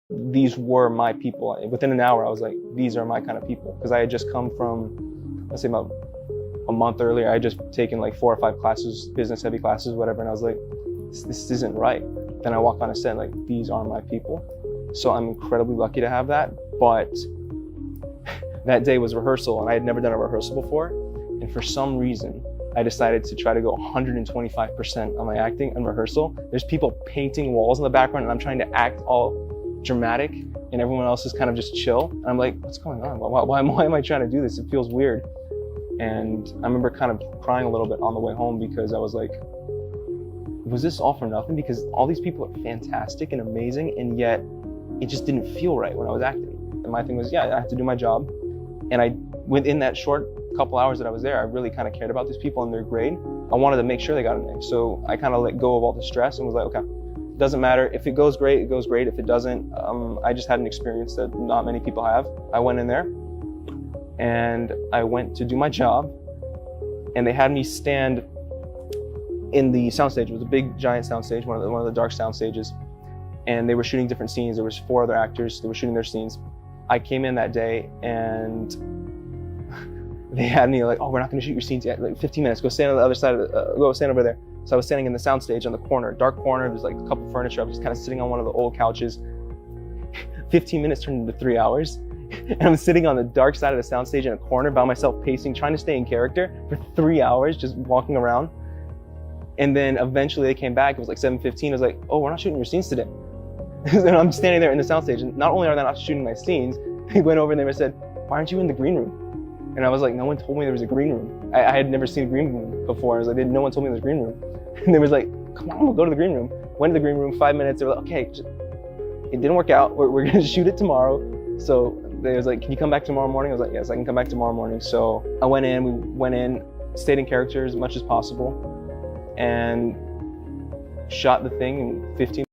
these were my people. Within an hour, I was like, these are my kind of people. Because I had just come from, let's say about a month earlier, I had just taken like 4 or 5 classes, business heavy classes, whatever. And I was like, this isn't right. Then I walk on a set like, these are my people. So I'm incredibly lucky to have that. But that day was rehearsal and I had never done a rehearsal before. And for some reason, I decided to try to go 125% on my acting and rehearsal. There's people painting walls in the background and I'm trying to act all dramatic and everyone else is kind of just chill. And I'm like, what's going on? Why am I trying to do this? It feels weird. And I remember kind of crying a little bit on the way home because I was like, was this all for nothing? Because all these people are fantastic and amazing, and yet it just didn't feel right when I was acting. And my thing was, yeah, I have to do my job. And within that short couple hours that I was there, I really kind of cared about these people and their grade. I wanted to make sure they got an A. So I kind of let go of all the stress and was like, okay, it doesn't matter. If it goes great, it goes great. If it doesn't, I just had an experience that not many people have. I went in there and I went to do my job and they had me stand in the soundstage. It was a big giant soundstage, one of the dark sound stages. And they were shooting different scenes. There was 4 other actors. They were shooting their scenes. I came in that day and they had me like, oh, we're not gonna shoot your scenes yet. Like 15 minutes, go stand on the other side go stand over there. So I was standing in the soundstage on the corner, dark corner. There's like a couple furniture. I was just kind of sitting on one of the old couches. 15 minutes turned into 3 hours. And I'm sitting on the dark side of the soundstage in a corner by myself, pacing, trying to stay in character for 3 hours, just walking around. And then eventually they came back. It was like 7:15. I was like, oh, we're not shooting your scenes today. And I'm standing there in the soundstage. And not only are they not shooting my scenes, they went over and they said, why aren't you in the green room? And I was like, no one told me there was a green room. I had never seen a green room before. I was like, no one told me there was a green room. And they was like, come on, we'll go to the green room. Went to the green room, 5 minutes. They were like, okay, it didn't work out. We're gonna shoot it tomorrow. So they was like, can you come back tomorrow morning? I was like, yes, I can come back tomorrow morning. So I went in, we went in, stayed in character as much as possible, and shot the thing in 15.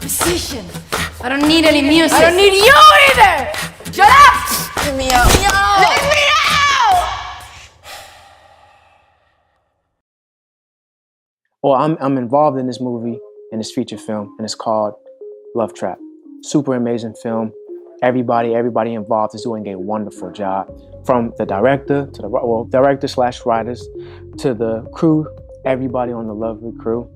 Musician. I don't need any music. I don't need you either! Shut up! Let me out. Let me out! Let me out! Well, I'm involved in this movie, in this feature film, and it's called Love Trap. Super amazing film. Everybody involved is doing a wonderful job. From the director to the director/writers to the crew, everybody on the lovely crew,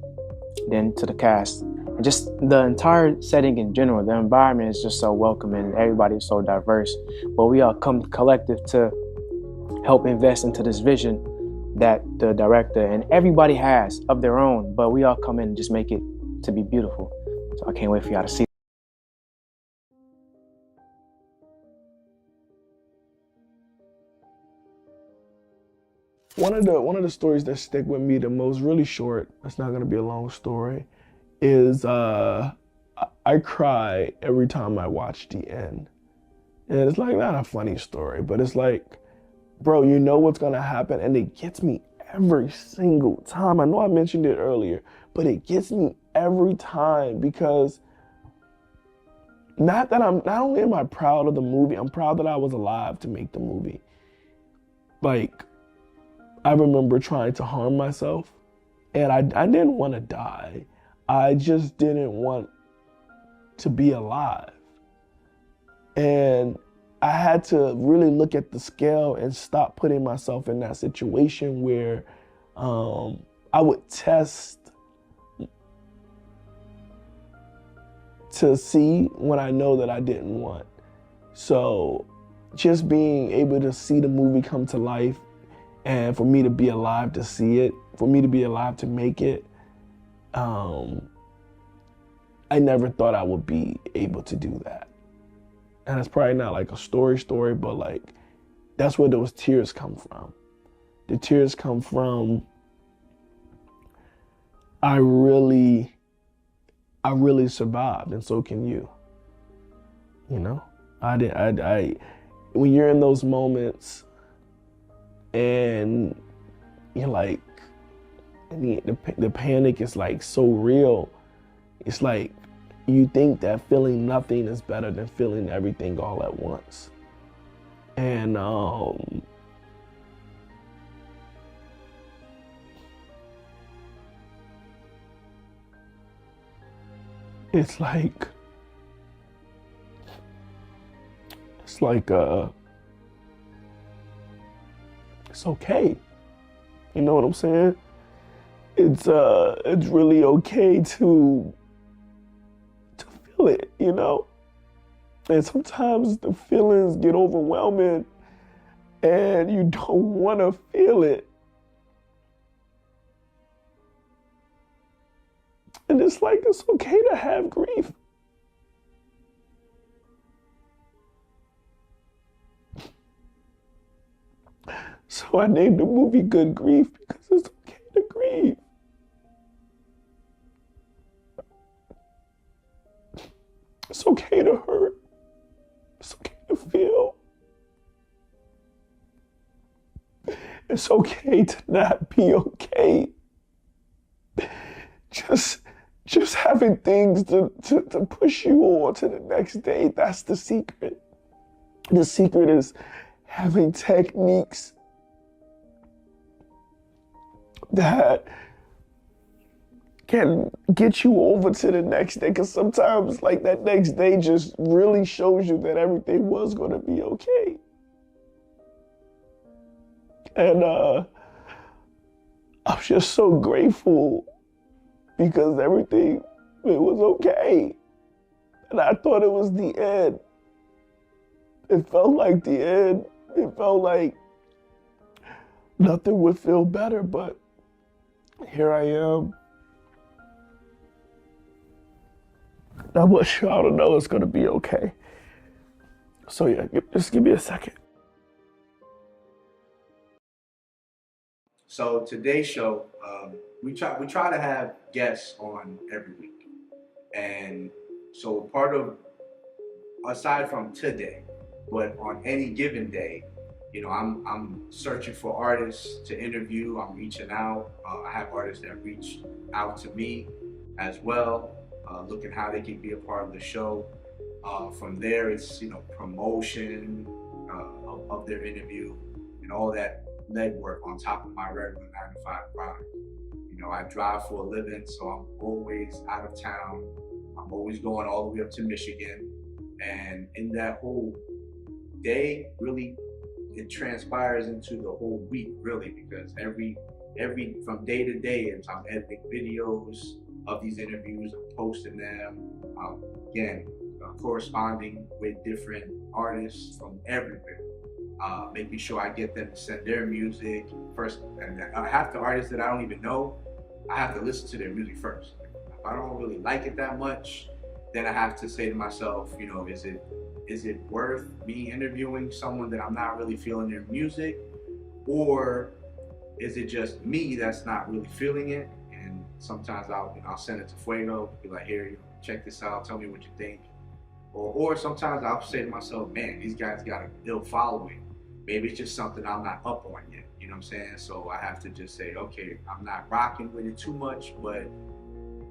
then to the cast. And just the entire setting in general, the environment is just so welcoming and everybody is so diverse. But we all come collective to help invest into this vision that the director and everybody has of their own, but we all come in and just make it to be beautiful. So I can't wait for y'all to see. One of the stories that stick with me the most, really short, it's not gonna be a long story, is I cry every time I watch the end. And it's like not a funny story, but it's like, bro, you know what's gonna happen, and it gets me every single time. I know I mentioned it earlier, but it gets me every time because not only am I proud of the movie, I'm proud that I was alive to make the movie. Like, I remember trying to harm myself, and I didn't want to die. I just didn't want to be alive. And I had to really look at the scale and stop putting myself in that situation where I would test to see when I know that I didn't want. So just being able to see the movie come to life and for me to be alive to see it, for me to be alive to make it, I never thought I would be able to do that. And it's probably not like a story, but like, that's where those tears come from. The tears come from, I really survived, and so can you. You know, when you're in those moments and you're like, the panic is like so real, It's like you think that feeling nothing is better than feeling everything all at once. And it's like it's okay. You know what I'm saying? It's really okay to feel it, you know? And sometimes the feelings get overwhelming and you don't want to feel it. And it's like, it's okay to have grief. So I named the movie Good Grief because it's okay to grieve. It's okay to hurt. It's okay to feel. It's okay to not be okay. Just having things to push you on to the next day, that's the secret. The secret is having techniques that can get you over to the next day, because sometimes like that next day just really shows you that everything was going to be okay. And I'm just so grateful because everything, it was okay. And I thought it was the end. It felt like the end. It felt like nothing would feel better, but here I am. I want y'all to know it's gonna be okay. So yeah, just give me a second. So today's show, we try to have guests on every week, and so part of, aside from today, but on any given day, you know, I'm searching for artists to interview. I'm reaching out. I have artists that reach out to me as well, looking how they can be a part of the show. From there, it's, you know, promotion of their interview and all that legwork on top of my regular 9-to-5 grind. You know, I drive for a living, so I'm always out of town. I'm always going all the way up to Michigan, and in that whole day, really, it transpires into the whole week, really, because every from day to day, as I'm editing videos of these interviews, I'm posting them, again, corresponding with different artists from everywhere, making sure I get them to send their music first. And half the artists that I don't even know, I have to listen to their music first. If I don't really like it that much, then I have to say to myself, you know, is it worth me interviewing someone that I'm not really feeling their music, or is it just me that's not really feeling it? And sometimes I'll send it to Fuego, be like, here, you know, check this out, tell me what you think. Or sometimes I'll say to myself, man, these guys got a ill following. Maybe it's just something I'm not up on yet, you know what I'm saying? So I have to just say, okay, I'm not rocking with it too much, but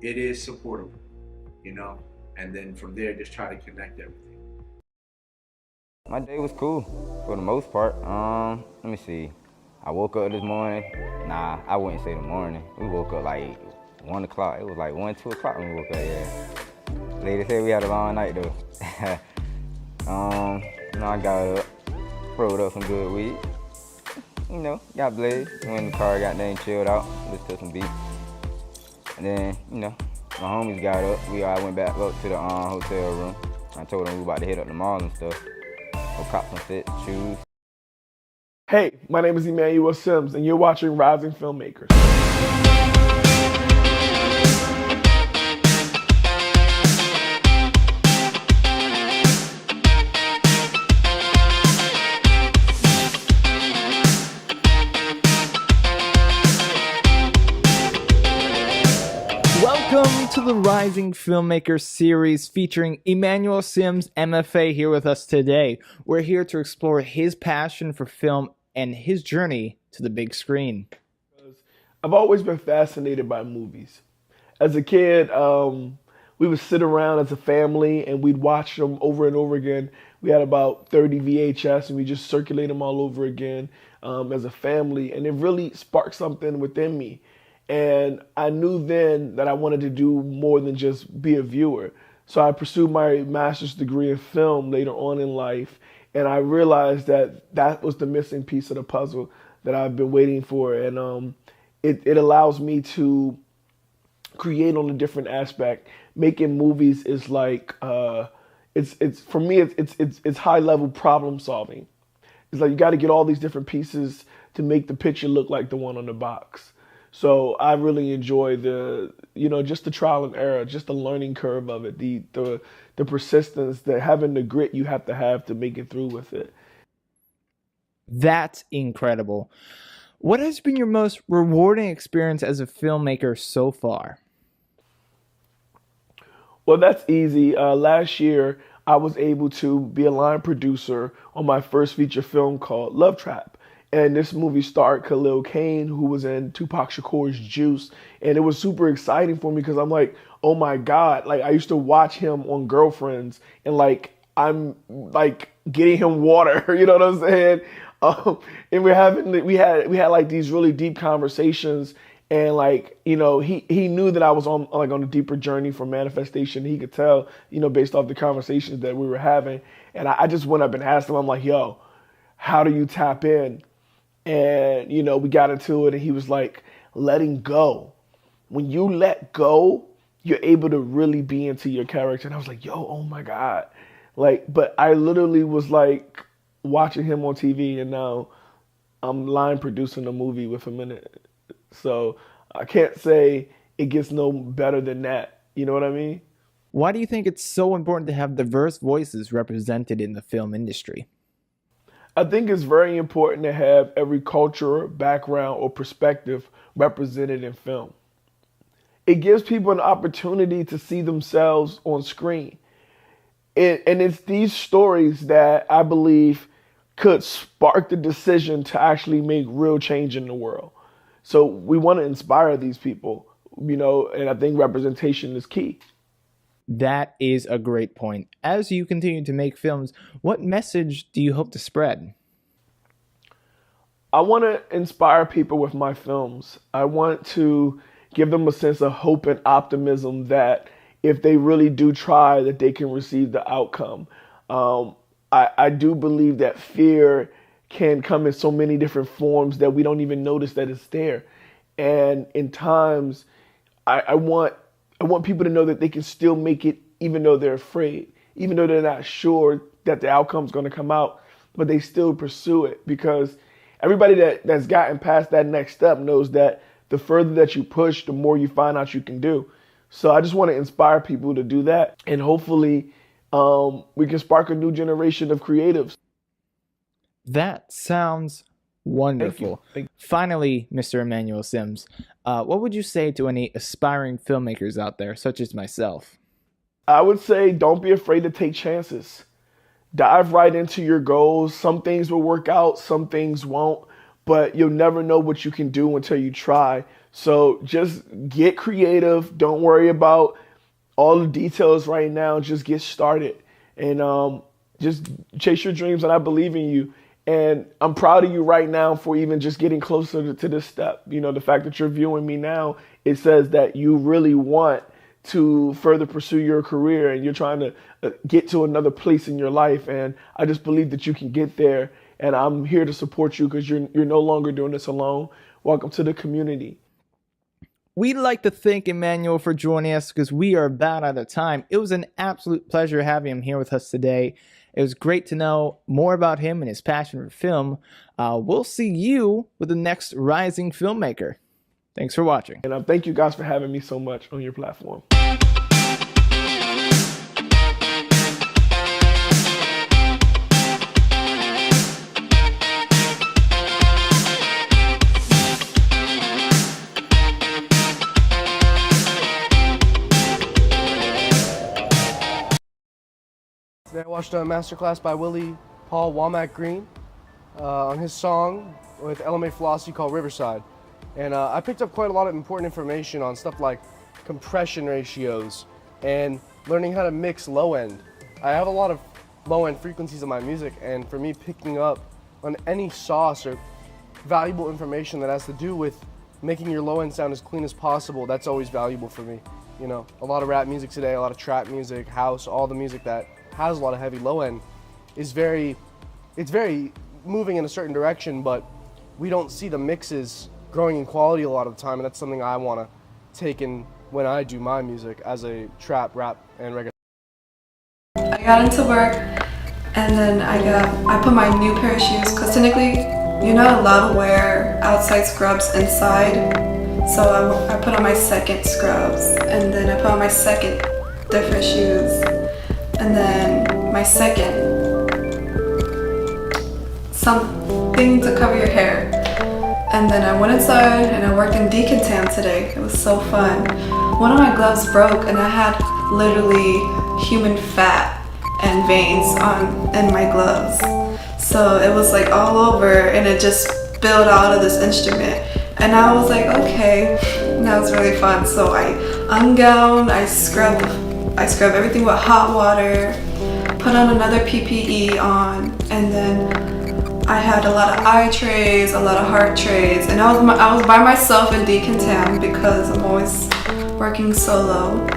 it is supportable, you know? And then from there, just try to connect everything. My day was cool, for the most part. Let me see. I woke up this morning. Nah, I wouldn't say the morning. We woke up like 1 o'clock. It was like 1, 2 o'clock when we woke up, yeah. Lady said we had a long night though. You know, I got up, rolled up some good weed. You know, got blazed. Went in the car, got there and chilled out, listened to some beats. And then, you know, my homies got up. We all went back up to the hotel room. I told them we about to hit up the mall and stuff. Go cop some fit, shoes. Hey, my name is Emmanuel Simms, and you're watching Rising Filmmakers. Welcome to the Rising Filmmakers series featuring Emmanuel Simms, MFA, here with us today. We're here to explore his passion for film and his journey to the big screen. I've always been fascinated by movies. As a kid, we would sit around as a family and we'd watch them over and over again. We had about 30 VHS and we just circulate them all over again as a family. And it really sparked something within me. And I knew then that I wanted to do more than just be a viewer. So I pursued my master's degree in film later on in life. And I realized that that was the missing piece of the puzzle that I've been waiting for. And it allows me to create on a different aspect. Making movies is like, it's for me, it's high level problem solving. It's like you got to get all these different pieces to make the picture look like the one on the box. So I really enjoy just the trial and error, just the learning curve of it, the persistence, having the grit you have to make it through with it. That's incredible. What has been your most rewarding experience as a filmmaker so far? Well, that's easy. Last year, I was able to be a line producer on my first feature film called Love Trap. And this movie starred Khalil Kain, who was in Tupac Shakur's Juice. And it was super exciting for me because I'm like, oh my God. Like, I used to watch him on Girlfriends and like, I'm like getting him water, you know what I'm saying? And we had like these really deep conversations. And like, he knew that I was on a deeper journey for manifestation. He could tell, based off the conversations that we were having. And I just went up and asked him, I'm like, yo, how do you tap in? And, we got into it and he was like, letting go. When you let go, you're able to really be into your character. And I was like, yo, oh my God. Like, but I literally was like watching him on TV and now I'm line producing a movie with him in it. So I can't say it gets no better than that. You know what I mean? Why do you think it's so important to have diverse voices represented in the film industry? I think it's very important to have every culture, background, or perspective represented in film. It gives people an opportunity to see themselves on screen. And it's these stories that I believe could spark the decision to actually make real change in the world. So we want to inspire these people, and I think representation is key. That is a great point. As you continue to make films, what message do you hope to spread? I want to inspire people with my films. I want to give them a sense of hope and optimism that if they really do try, that they can receive the outcome. I do believe that fear can come in so many different forms that we don't even notice that it's there. And in times, I want people to know that they can still make it even though they're afraid, even though they're not sure that the outcome's going to come out, but they still pursue it because everybody that's gotten past that next step knows that the further that you push, the more you find out you can do. So I just want to inspire people to do that. And hopefully we can spark a new generation of creatives. That sounds wonderful. Thank you. Finally, Mr. Emmanuel Simms, what would you say to any aspiring filmmakers out there, such as myself? I would say don't be afraid to take chances. Dive right into your goals. Some things will work out, some things won't, but you'll never know what you can do until you try. So just get creative. Don't worry about all the details right now. Just get started and just chase your dreams, and I believe in you. And I'm proud of you right now for even just getting closer to this step. The fact that you're viewing me now, it says that you really want to further pursue your career and you're trying to get to another place in your life. And I just believe that you can get there. And I'm here to support you because you're no longer doing this alone. Welcome to the community. We'd like to thank Emmanuel for joining us because we are about out of time. It was an absolute pleasure having him here with us today. It was great to know more about him and his passion for film. We'll see you with the next rising filmmaker. Thanks for watching. And thank you guys for having me so much on your platform. Today I watched a masterclass by Willie Paul Womack Green on his song with LMA Philosophy called Riverside. And I picked up quite a lot of important information on stuff like compression ratios, and learning how to mix low end. I have a lot of low end frequencies in my music, and for me, picking up on any sauce or valuable information that has to do with making your low end sound as clean as possible, that's always valuable for me. You know, a lot of rap music today, a lot of trap music, house, all the music that has a lot of heavy low end is very moving in a certain direction, but we don't see the mixes growing in quality a lot of the time, and that's something I want to take in when I do my music as a trap, rap, and reggae. I got into work, and then I put my new pair of shoes, because technically you're not allowed to wear outside scrubs inside. So I put on my second scrubs, and then I put on my second different shoes, and then my second something to cover your hair. And then I went inside and I worked in decontam today. It was so fun. One of my gloves broke and I had literally human fat and veins in my gloves. So it was like all over and it just spilled out of this instrument. And I was like, okay, that was really fun. So I ungowned, I scrub everything with hot water, put on another PPE on, and then I had a lot of eye trays, a lot of heart trays, and I was by myself in decontam because I'm always working solo.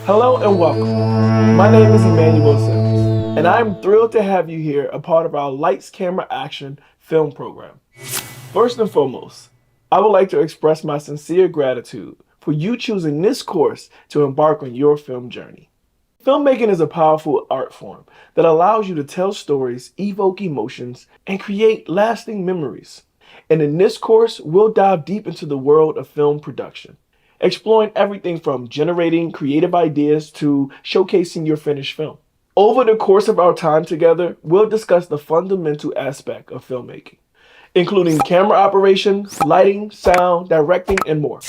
Hello and welcome. My name is Emmanuel Simms, and I'm thrilled to have you here, a part of our Lights, Camera, Action film program. First and foremost, I would like to express my sincere gratitude for you choosing this course to embark on your film journey. Filmmaking is a powerful art form that allows you to tell stories, evoke emotions, and create lasting memories. And in this course, we'll dive deep into the world of film production, exploring everything from generating creative ideas to showcasing your finished film. Over the course of our time together, we'll discuss the fundamental aspect of filmmaking, including camera operation, lighting, sound, directing, and more.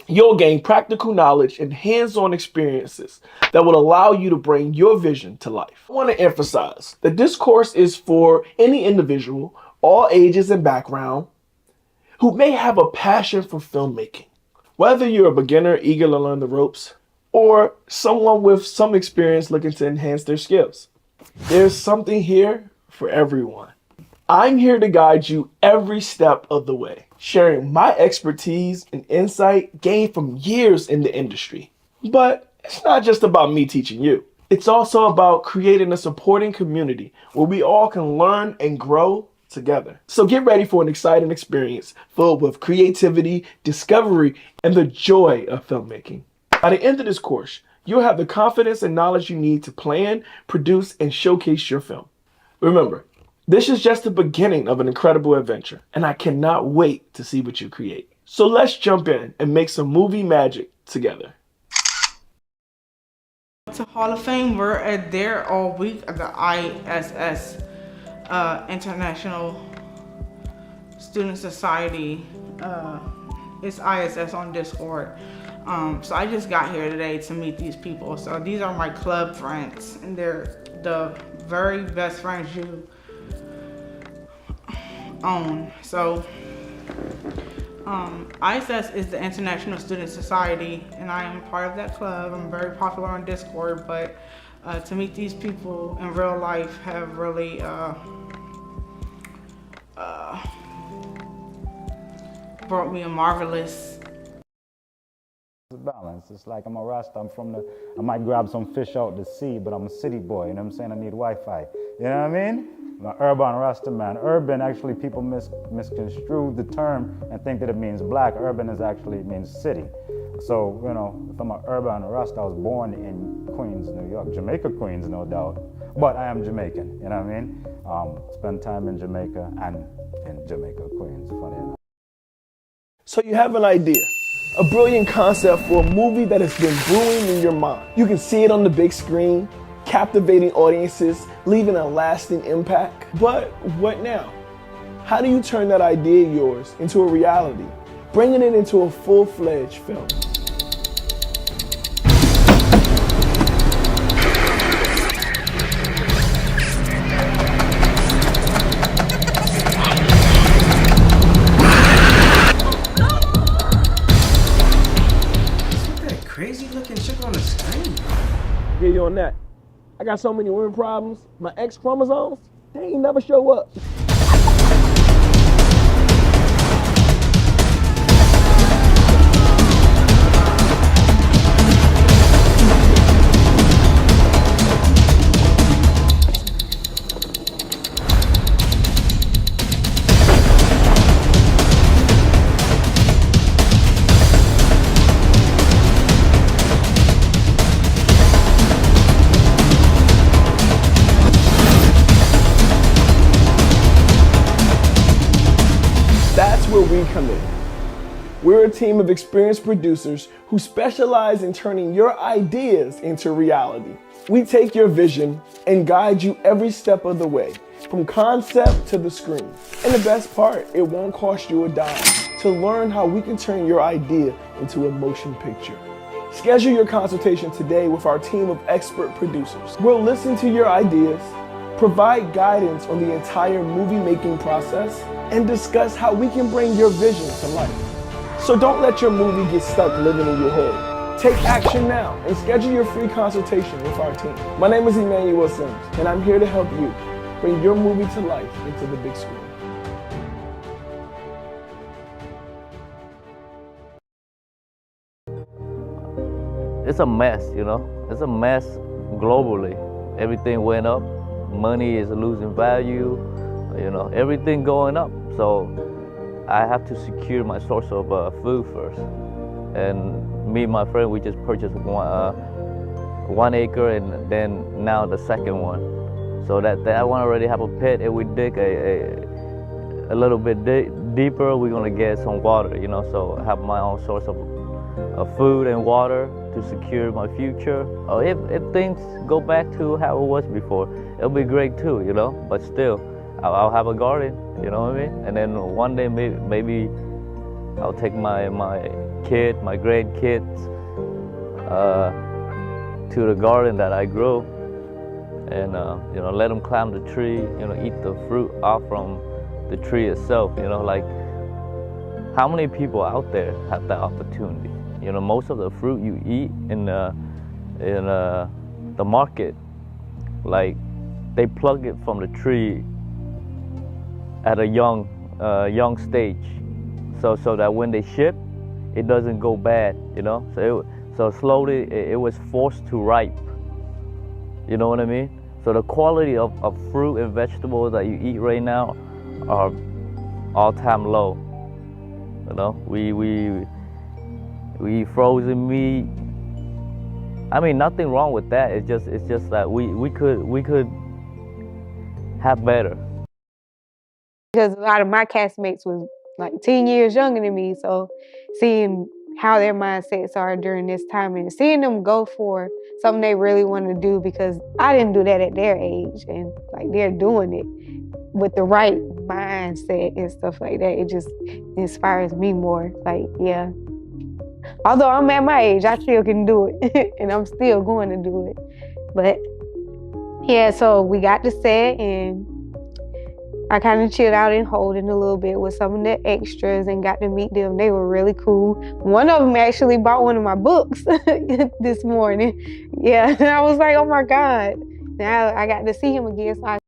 You'll gain practical knowledge and hands-on experiences that will allow you to bring your vision to life. I want to emphasize that this course is for any individual, all ages and background, who may have a passion for filmmaking. Whether you're a beginner eager to learn the ropes, or someone with some experience looking to enhance their skills, there's something here for everyone. I'm here to guide you every step of the way, sharing my expertise and insight gained from years in the industry. But it's not just about me teaching you. It's also about creating a supporting community where we all can learn and grow together. So get ready for an exciting experience filled with creativity, discovery, and the joy of filmmaking. By the end of this course, you'll have the confidence and knowledge you need to plan, produce, and showcase your film. Remember, this is just the beginning of an incredible adventure, and I cannot wait to see what you create. So let's jump in and make some movie magic together. To Hall of Fame, we're there all week at the ISS, International Student Society. It's ISS on Discord. So I just got here today to meet these people. So these are my club friends, and they're the very best friends you own. So ISS is the International Student Society, and I am part of that club. I'm very popular on Discord, but to meet these people in real life have really brought me a marvelous balance. It's like I'm a Rasta, I might grab some fish out the sea, but I'm a city boy, you know what I'm saying? I need Wi-Fi, you know what I mean? I'm an urban Rasta man. Urban, actually, people misconstrue the term and think that it means black. Urban actually means city. So, you know, if I'm an urban Rasta, I was born in Queens, New York. Jamaica, Queens, no doubt. But I am Jamaican, you know what I mean? Spend time in Jamaica and in Jamaica, Queens, funny enough. So you have an idea, a brilliant concept for a movie that has been brewing in your mind. You can see it on the big screen, captivating audiences, leaving a lasting impact. But what now? How do you turn that idea of yours into a reality, bringing it into a full-fledged film? on the screen. Get you on that. I got so many women problems. My X chromosomes, they ain't never show up. That's where we come in. We're a team of experienced producers who specialize in turning your ideas into reality. We take your vision and guide you every step of the way, from concept to the screen. And the best part, it won't cost you a dime to learn how we can turn your idea into a motion picture. Schedule your consultation today with our team of expert producers. We'll listen to your ideas, provide guidance on the entire movie-making process, and discuss how we can bring your vision to life. So don't let your movie get stuck living in your head. Take action now and schedule your free consultation with our team. My name is Emmanuel Simms, and I'm here to help you bring your movie to life into the big screen. It's a mess, you know? It's a mess globally. Everything went up. Money is losing value. You know, everything going up. So I have to secure my source of food first. And me and my friend, we just purchased 1 acre and then now the second one. So that I want to already have a pit, and we dig a little bit deeper, we're gonna get some water, you know, so I have my own source of food and water to secure my future. If things go back to how it was before, it'll be great too, you know, but still, I'll have a garden, you know what I mean? And then one day maybe I'll take my grandkids to the garden that I grow, and you know, let them climb the tree, you know, eat the fruit off from the tree itself, you know, like how many people out there have that opportunity? You know, most of the fruit you eat in the market, like they plug it from the tree at a young stage, so that when they ship, it doesn't go bad, you know. So slowly it was forced to ripe. You know what I mean? So the quality of fruit and vegetables that you eat right now are all-time low. You know, we eat frozen meat. I mean, nothing wrong with that. It's just that we could have better. Because a lot of my castmates was like 10 years younger than me, so seeing how their mindsets are during this time and seeing them go for something they really want to do, because I didn't do that at their age, and like they're doing it with the right mindset and stuff like that. It just inspires me more. Like, yeah. Although I'm at my age, I still can do it and I'm still going to do it. But yeah, so we got to set and I kind of chilled out in Holden a little bit with some of the extras and got to meet them. They were really cool. One of them actually bought one of my books this morning. Yeah, and I was like, oh my God. Now I got to see him again. So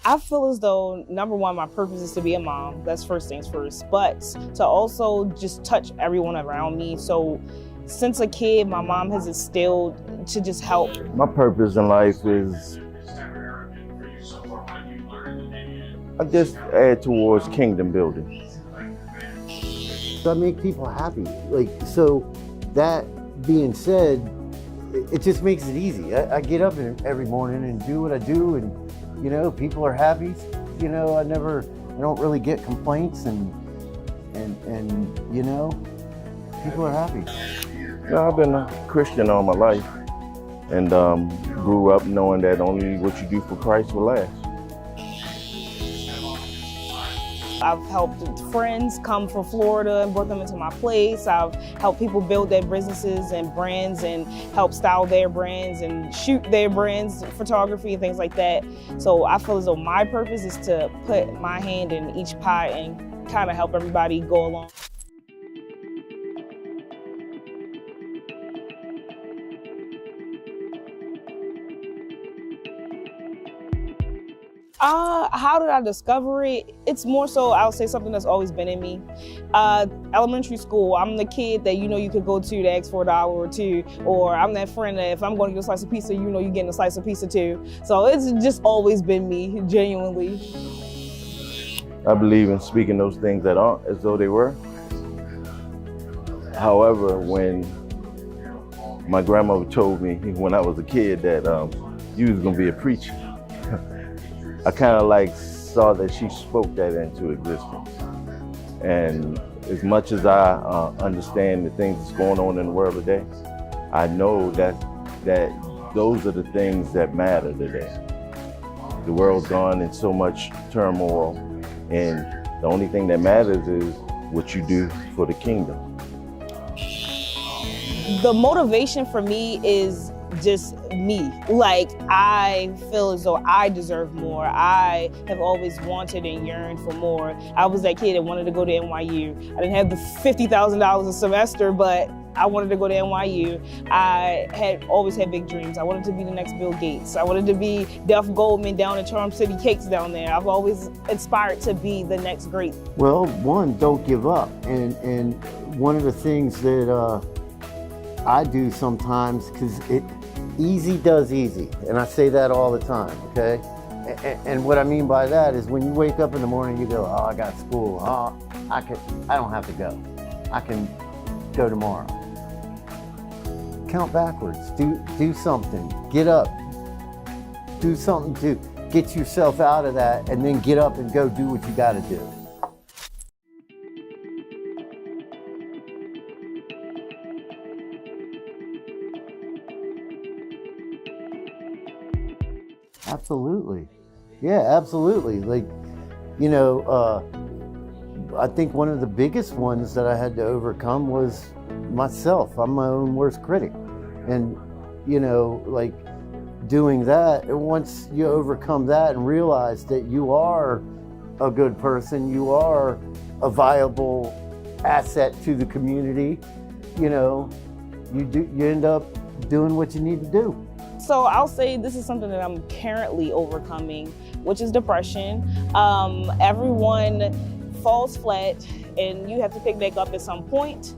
I feel as though, number one, my purpose is to be a mom. That's first things first. But to also just touch everyone around me. So since a kid, my mom has instilled to just help. My purpose in life is, I just add towards kingdom building. So I make people happy. Like, so that being said, it just makes it easy. I get up every morning and do what I do, and you know, people are happy. You know, I don't really get complaints, and you know, people are happy. No, I've been a Christian all my life, and grew up knowing that only what you do for Christ will last. I've helped friends come from Florida and brought them into my place. I've helped people build their businesses and brands and help style their brands and shoot their brands, photography and things like that. So I feel as though my purpose is to put my hand in each pie and kind of help everybody go along. How did I discover it? It's more so, I'll say something that's always been in me. Elementary school, I'm the kid that you could go to ask for $1 or $2, or I'm that friend that if I'm going to get a slice of pizza, you're getting a slice of pizza too. So it's just always been me, genuinely. I believe in speaking those things that aren't as though they were. However, when my grandmother told me when I was a kid that you was gonna be a preacher, I kind of saw that she spoke that into existence. And as much as I understand the things that's going on in the world today, I know that those are the things that matter today. The world's gone in so much turmoil, and the only thing that matters is what you do for the kingdom. The motivation for me is just me. I feel as though I deserve more. I have always wanted and yearned for more. I was that kid that wanted to go to NYU. I didn't have the $50,000 a semester, but I wanted to go to NYU. I had always had big dreams. I wanted to be the next Bill Gates. I wanted to be Duff Goldman down at Charm City Cakes down there. I've always aspired to be the next great. Well, one, don't give up. And one of the things that I do sometimes, because easy does easy, and I say that all the time, okay? And what I mean by that is when you wake up in the morning, you go, oh, I got school. Oh, I don't have to go. I can go tomorrow. Count backwards. Do something. Get up. Do something to get yourself out of that, and then get up and go do what you got to do. Absolutely. Yeah, absolutely. I think one of the biggest ones that I had to overcome was myself. I'm my own worst critic. And, doing that, and once you overcome that and realize that you are a good person, you are a viable asset to the community, you end up doing what you need to do. So I'll say this is something that I'm currently overcoming, which is depression. Everyone falls flat and you have to pick back up at some point.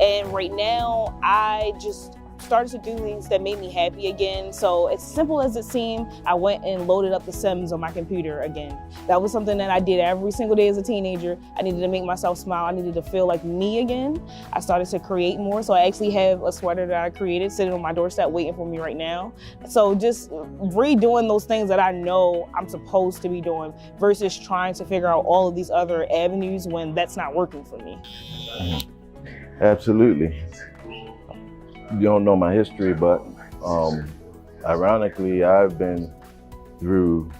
And right now, I just started to do things that made me happy again. So as simple as it seemed, I went and loaded up The Sims on my computer again. That was something that I did every single day as a teenager. I needed to make myself smile. I needed to feel like me again. I started to create more. So I actually have a sweater that I created sitting on my doorstep waiting for me right now. So just redoing those things that I know I'm supposed to be doing versus trying to figure out all of these other avenues when that's not working for me. Absolutely. You don't know my history, but ironically, I've been through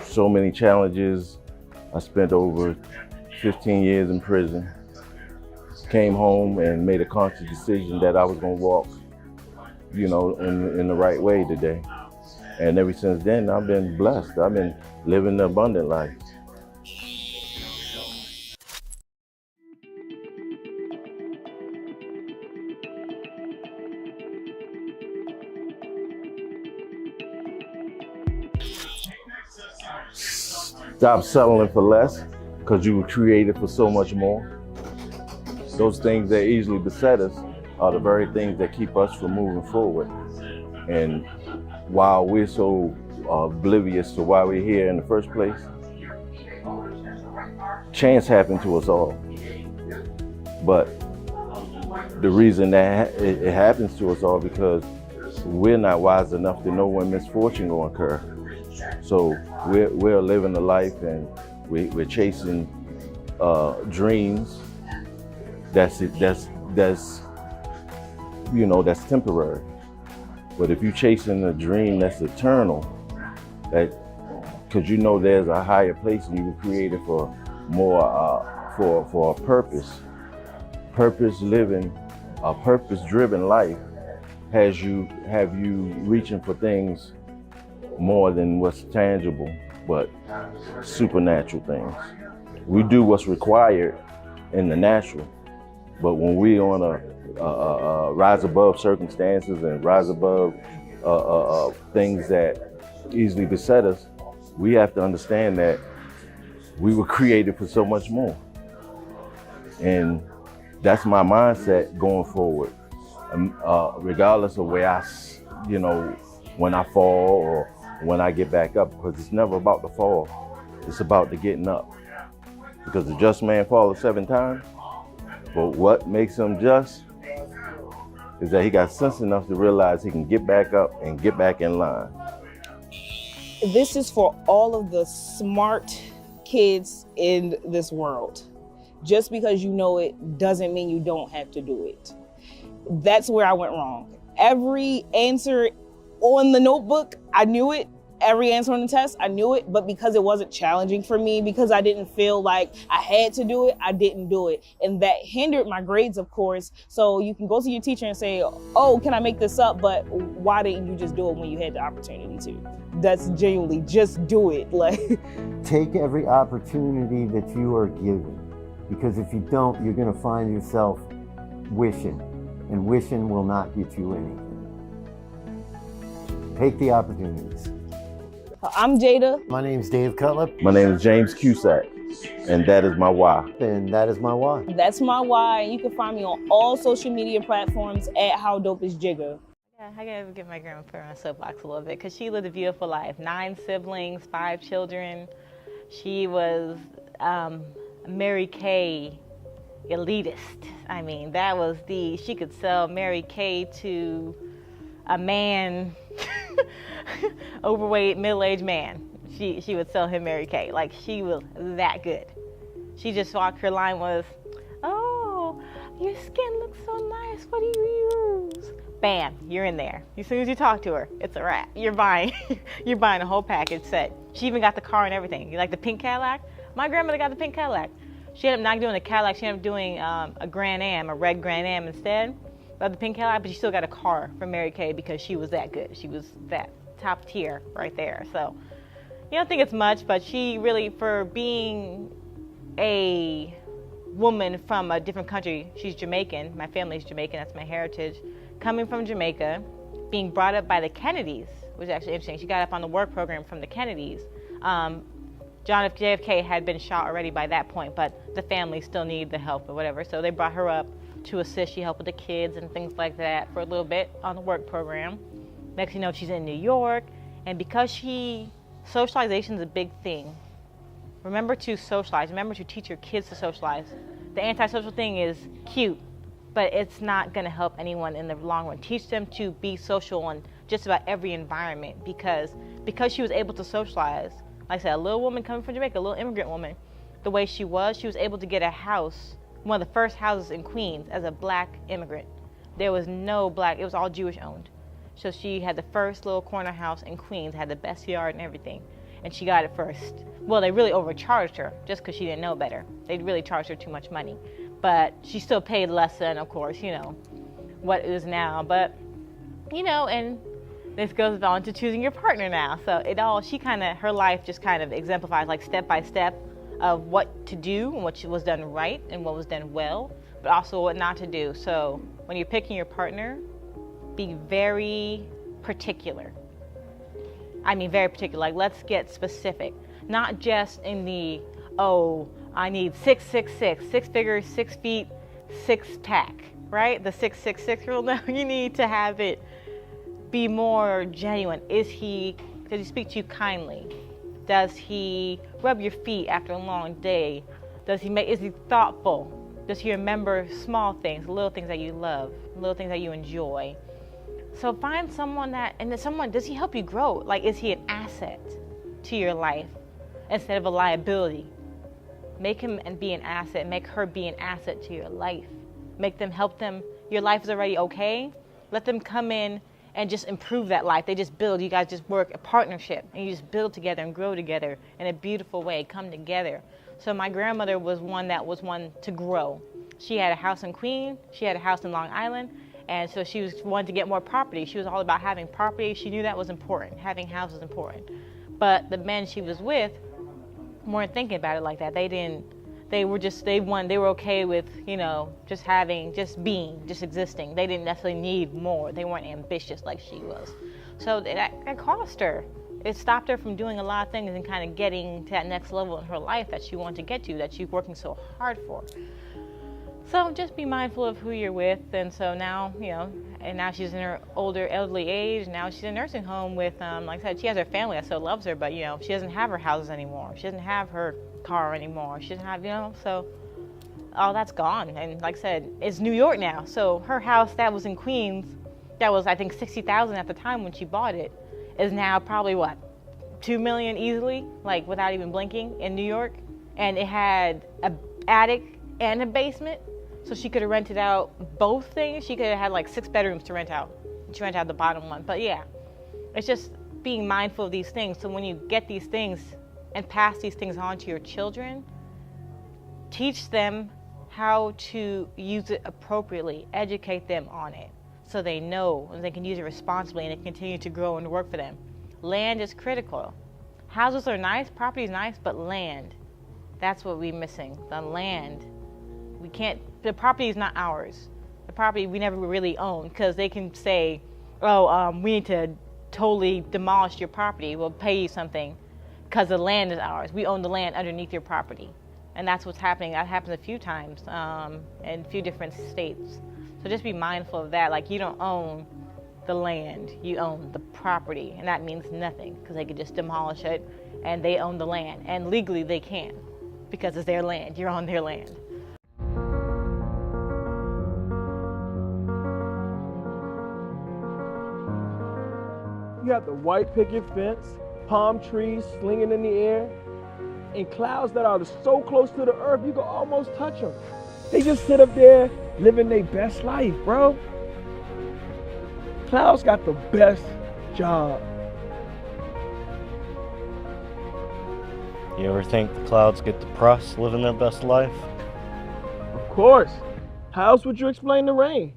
so many challenges. I spent over 15 years in prison, came home and made a conscious decision that I was gonna walk, in the right way today. And ever since then, I've been blessed. I've been living the abundant life. Stop settling for less, because you were created for so much more. Those things that easily beset us are the very things that keep us from moving forward. And while we're so oblivious to why we're here in the first place, chance happened to us all. But the reason that it happens to us all because we're not wise enough to know when misfortune will occur. So we're living a life and we're chasing dreams that's temporary. But if you're chasing a dream that's eternal, because there's a higher place and you were created for more for a purpose living, a purpose-driven life have you reaching for things more than what's tangible, but supernatural things. We do what's required in the natural, but when we on a rise above circumstances and rise above things that easily beset us, we have to understand that we were created for so much more. And that's my mindset going forward. Regardless of where when I fall or when I get back up, because it's never about the fall, it's about the getting up. Because the just man falleth 7 times, but what makes him just is that he got sense enough to realize he can get back up and get back in line. This is for all of the smart kids in this world. Just because you know it doesn't mean you don't have to do it. That's where I went wrong. Every answer on the notebook, I knew it. Every answer on the test, I knew it, but because it wasn't challenging for me, because I didn't feel like I had to do it, I didn't do it. And that hindered my grades, of course. So you can go to your teacher and say, oh, can I make this up? But why didn't you just do it when you had the opportunity to? That's genuinely, just do it. Like, take every opportunity that you are given, because if you don't, you're gonna find yourself wishing, and wishing will not get you anything. Take the opportunities. I'm Jada. My name's Dave Cutler. My name is James Cusack, and that is my why. And that is my why. That's my why. You can find me on all social media platforms at How Dope Is Jigga. Yeah, I gotta get my grandma put her on soapbox a little bit, because she lived a beautiful life. 9 siblings, 5 children. She was Mary Kay elitist. I mean, that was she could sell Mary Kay to a man, overweight, middle-aged man. She would sell him Mary Kay. Like, she was that good. She just walked, her line was, oh, your skin looks so nice, what do you use? Bam, you're in there. As soon as you talk to her, it's a wrap. You're buying a whole package set. She even got the car and everything. You like the pink Cadillac? My grandmother got the pink Cadillac. She ended up not doing the Cadillac, she ended up doing a Grand Am, a red Grand Am instead of the pink Cadillac, but she still got a car from Mary Kay because she was that good. She was that top tier right there. So you don't think it's much, but she really, for being a woman from a different country, she's Jamaican, my family's Jamaican, that's my heritage, coming from Jamaica, being brought up by the Kennedys, which is actually interesting. She got up on the work program from the Kennedys. John F. JFK had been shot already by that point, but the family still needed the help or whatever, so they brought her up to assist. She helped with the kids and things like that for a little bit on the work program. Next thing you know, she's in New York, and because socialization is a big thing. Remember to socialize. Remember to teach your kids to socialize. The antisocial thing is cute, but it's not going to help anyone in the long run. Teach them to be social in just about every environment, because she was able to socialize. Like I said, a little woman coming from Jamaica, a little immigrant woman, the way she was able to get a house, one of the first houses in Queens as a black immigrant. There was no black, it was all Jewish owned. So she had the first little corner house in Queens, had the best yard and everything, and she got it first. Well, they really overcharged her just because she didn't know better. They really charged her too much money. But she still paid less than, of course, what it is now. But, and this goes on to choosing your partner now. So her life just kind of exemplifies like step by step of what to do and what was done right and what was done well, but also what not to do. So when you're picking your partner, be very particular. I mean, very particular. Like, let's get specific. Not just in the, I need 6'6", 6 figures, 6 feet, 6 pack, right? The 666 rule. No, you need to have it be more genuine. Does he speak to you kindly? Does he rub your feet after a long day? Is he thoughtful? Does he remember small things, little things that you love, little things that you enjoy? So find someone does he help you grow? Like, is he an asset to your life instead of a liability? Make him be an asset, make her be an asset to your life. Help them, your life is already okay. Let them come in and just improve that life. They just build, you guys just work a partnership and you just build together and grow together in a beautiful way, come together. So my grandmother was one to grow. She had a house in Queens, she had a house in Long Island, and so she wanted to get more property. She was all about having property. She knew that was important. Having houses was important. But the men she was with weren't thinking about it like that. They were okay with, just being, just existing. They didn't necessarily need more. They weren't ambitious like she was. So that cost her. It stopped her from doing a lot of things and kind of getting to that next level in her life that she wanted to get to, that she's working so hard for. So just be mindful of who you're with. And so now, and now she's in her elderly age. Now she's in a nursing home with, like I said, she has her family that still loves her, but, she doesn't have her houses anymore. She doesn't have her car anymore. She doesn't have, so all that's gone. And like I said, it's New York now. So her house that was in Queens, that was, I think, $60,000 at the time when she bought it, is now probably what, $2 million easily, like without even blinking, in New York. And it had an attic and a basement, so she could have rented out both things. She could have had like 6 bedrooms to rent out. She rented out the bottom one. But yeah, it's just being mindful of these things. So when you get these things and pass these things on to your children, teach them how to use it appropriately, educate them on it, so they know and they can use it responsibly and it continue to grow and work for them. Land is critical. Houses are nice, property is nice, but land, that's what we're missing. The land, the property is not ours. The property we never really own, because they can say, we need to totally demolish your property, we'll pay you something, because the land is ours. We own the land underneath your property. And that's what's happening. That happens a few times in a few different states. So just be mindful of that. Like, you don't own the land, you own the property. And that means nothing, because they could just demolish it and they own the land. And legally they can, because it's their land. You're on their land. You have the white picket fence, palm trees slinging in the air, and clouds that are so close to the earth you can almost touch them. They just sit up there living their best life, bro. Clouds got the best job. You ever think the clouds get depressed living their best life? Of course. How else would you explain the rain?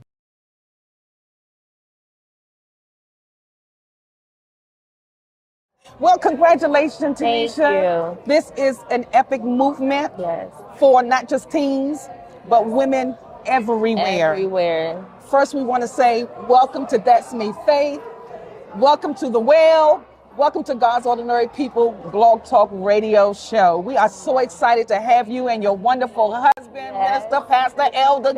Well, congratulations, Tanisha. Thank you. This is an epic movement for not just teens, but women everywhere. Everywhere. First, we want to say welcome to That's Me Faith. Welcome to The Well. Welcome to God's Ordinary People Blog Talk Radio Show. We are so excited to have you and your wonderful husband, Minister, Pastor, Elder,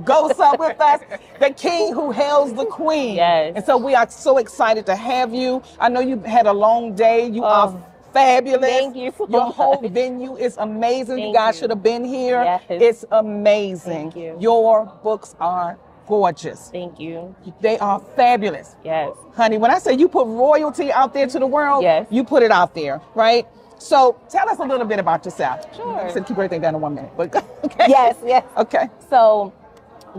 Gosa with us, the king who hails the queen. Yes. And so we are so excited to have you. I know you had a long day. You are fabulous. Thank you so Your much. whole venue is amazing. Thank you guys you. should have been here. Yes. It's amazing. Thank you. Your books are gorgeous. Thank you. They are fabulous. Yes. Honey, when I say you put royalty out there to the world, you put it out there, right? So tell us a little bit about yourself. Sure. I said keep everything down in 1 minute, but okay. Yes, yes. Okay. So,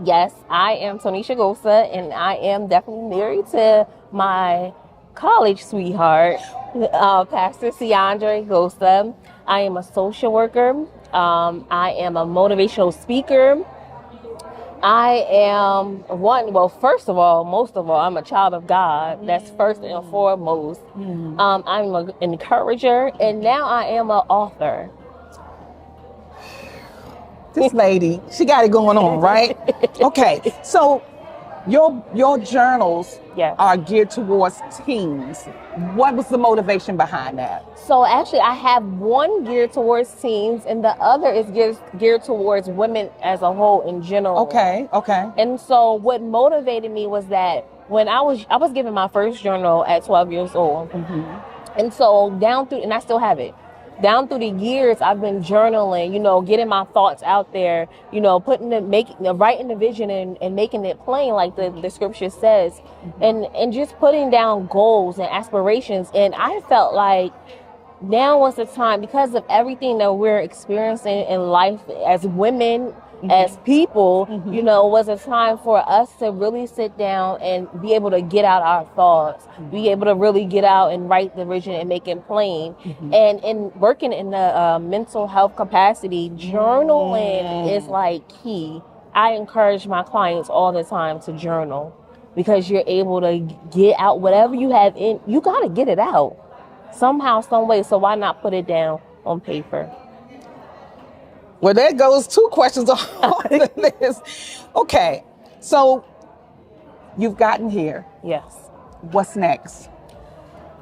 yes, I am Tanisha Gosa, and I am definitely married to my college sweetheart, Pastor Ciandre Gosa. I am a social worker. I am a motivational speaker. I am first of all, most of all, I'm a child of God. That's first and foremost. I'm an encourager, and now I am an author. This lady, she got it going on, right? Okay, so your journals are geared towards teens. What was the motivation behind that? So actually, I have one geared towards teens, and the other is geared towards women as a whole in general. Okay, okay. And so what motivated me was that when I was given my first journal at 12 years old, and so and I still have it. Down through the years, I've been journaling, getting my thoughts out there, writing the vision and making it plain like the scripture says, and just putting down goals and aspirations. And I felt like now was the time, because of everything that we're experiencing in life as women, as people, you know, was a time for us to really sit down and be able to get out our thoughts, be able to really get out and write the vision and make it plain. And in working in the mental health capacity, journaling is like key. I encourage my clients all the time to journal because you're able to get out whatever you have in, you got to get it out somehow, some way. So why not put it down on paper? Well, there goes 2 questions on the list. Okay, so you've gotten here. Yes. What's next?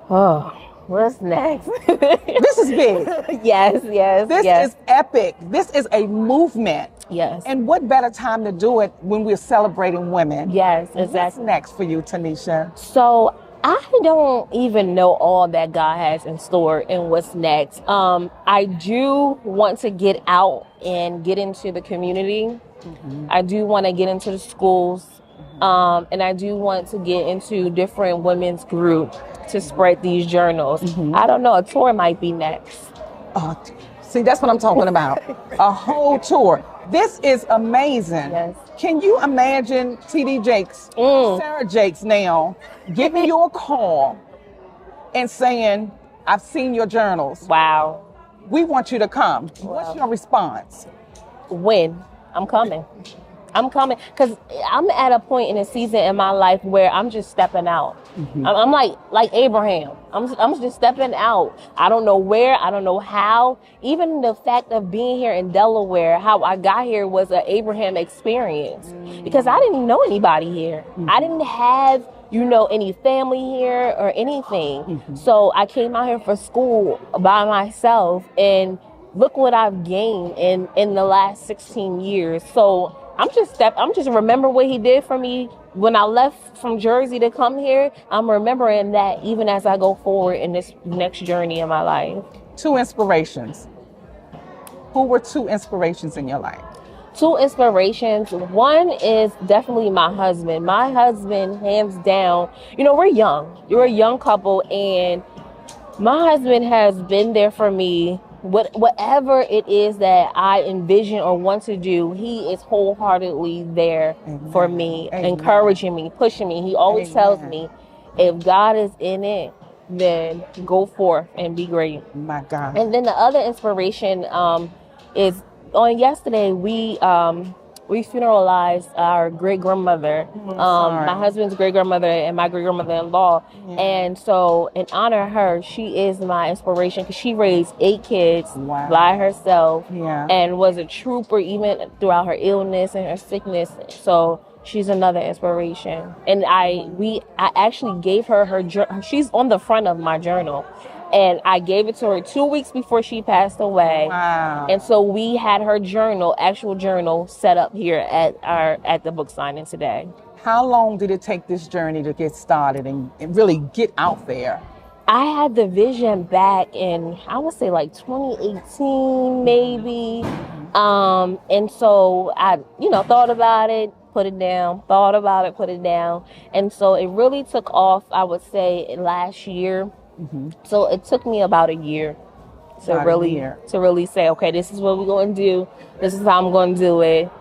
Oh, what's next? This is big. Yes. This is epic. This is a movement. Yes. And what better time to do it when we're celebrating women? Yes, exactly. What's next for you, Tanisha? So I don't even know all that God has in store and what's next. I do want to get out and get into the community. I do want to get into the schools. And I do want to get into different women's groups to spread these journals. I don't know, a tour might be next. See, that's what I'm talking about. A whole tour. This is amazing. Yes. Can you imagine TD Jakes, Sarah Jakes now, giving you a call and saying, I've seen your journals. Wow. We want you to come. What's your response? When? I'm coming. I'm coming because I'm at a point in a season in my life where I'm just stepping out. I'm like Abraham. I'm just stepping out. I don't know where. I don't know how. Even the fact of being here in Delaware, how I got here was an Abraham experience because I didn't know anybody here. I didn't have, you know, any family here or anything. So I came out here for school by myself, and look what I've gained in the last 16 years. So I'm just remember what he did for me when I left from Jersey to come here. I'm remembering that even as I go forward in this next journey in my life. 2 inspirations. Who were 2 inspirations in your life? 2 inspirations. One is definitely my husband. My husband, hands down, you know, we're young. You're a young couple, and my husband has been there for me. Whatever it is that I envision or want to do, he is wholeheartedly there for me, encouraging me, pushing me. He always tells me, if God is in it, then go forth and be great. My God. And then the other inspiration is on yesterday, we funeralized our great-grandmother, my husband's great-grandmother and my great-grandmother-in-law. And so in honor of her, she is my inspiration because she raised 8 kids by herself and was a trooper even throughout her illness and her sickness. So she's another inspiration. And I actually gave her she's on the front of my journal. And I gave it to her 2 weeks before she passed away. Wow. And so we had her actual journal set up here at the book signing today. How long did it take this journey to get started and really get out there? I had the vision back in, I would say like 2018, maybe. And so I, thought about it, put it down, thought about it, put it down. And so it really took off, I would say, last year. So it took me about a year to really say, okay, this is what we're going to do. This is how I'm going to do it.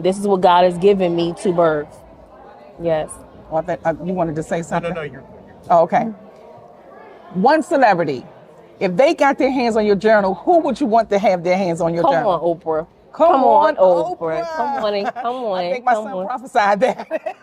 This is what God has given me to birth. Yes. Well, you wanted to say something? No, you're. Oh, okay. One celebrity, if they got their hands on your journal, who would you want to have their hands on your journal? Come on, Oprah. Come on, Oprah. Come on. I think my son prophesied that.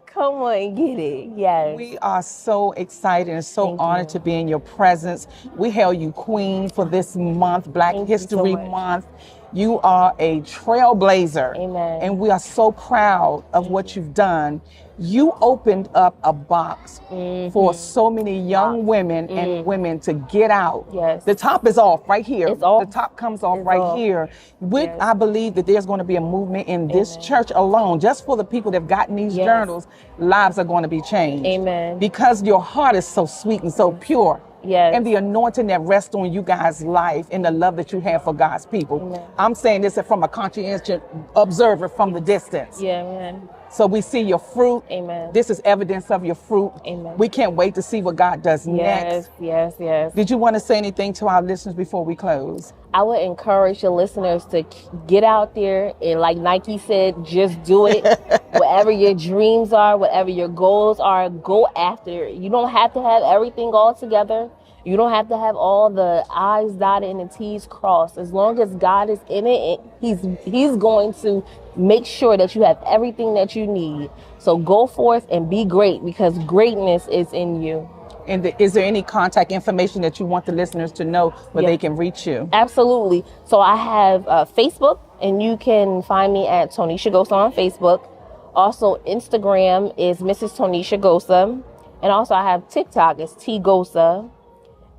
Come on and get it. Yes. We are so excited and so honored to be in your presence. We hail you queen for this month, Black History Month. You are a trailblazer. Amen. And we are so proud of what you've done. You opened up a box for so many young women and women to get out. Yes. The top is off right here. It's off. The top comes off right here. I believe that there's going to be a movement in this church alone, just for the people that have gotten these journals, lives are going to be changed. Amen. Because your heart is so sweet and so pure. Yes. And the anointing that rests on you guys' life and the love that you have for God's people. Amen. I'm saying this from a conscientious observer from the distance. Yeah, man. So we see your fruit. Amen. This is evidence of your fruit. Amen. We can't wait to see what God does next. Yes. Did you want to say anything to our listeners before we close? I would encourage your listeners to get out there and, like Nike said, just do it. Whatever your dreams are, whatever your goals are, go after it. You don't have to have everything all together. You don't have to have all the I's dotted and the T's crossed. As long as God is in it, He's going to make sure that you have everything that you need. So go forth and be great, because greatness is in you. And is there any contact information that you want the listeners to know where they can reach you? Absolutely. So I have Facebook, and you can find me at Tonisha Gosa on Facebook. Also, Instagram is Mrs. Tonisha Gosa. And also I have TikTok, it's T Gosa.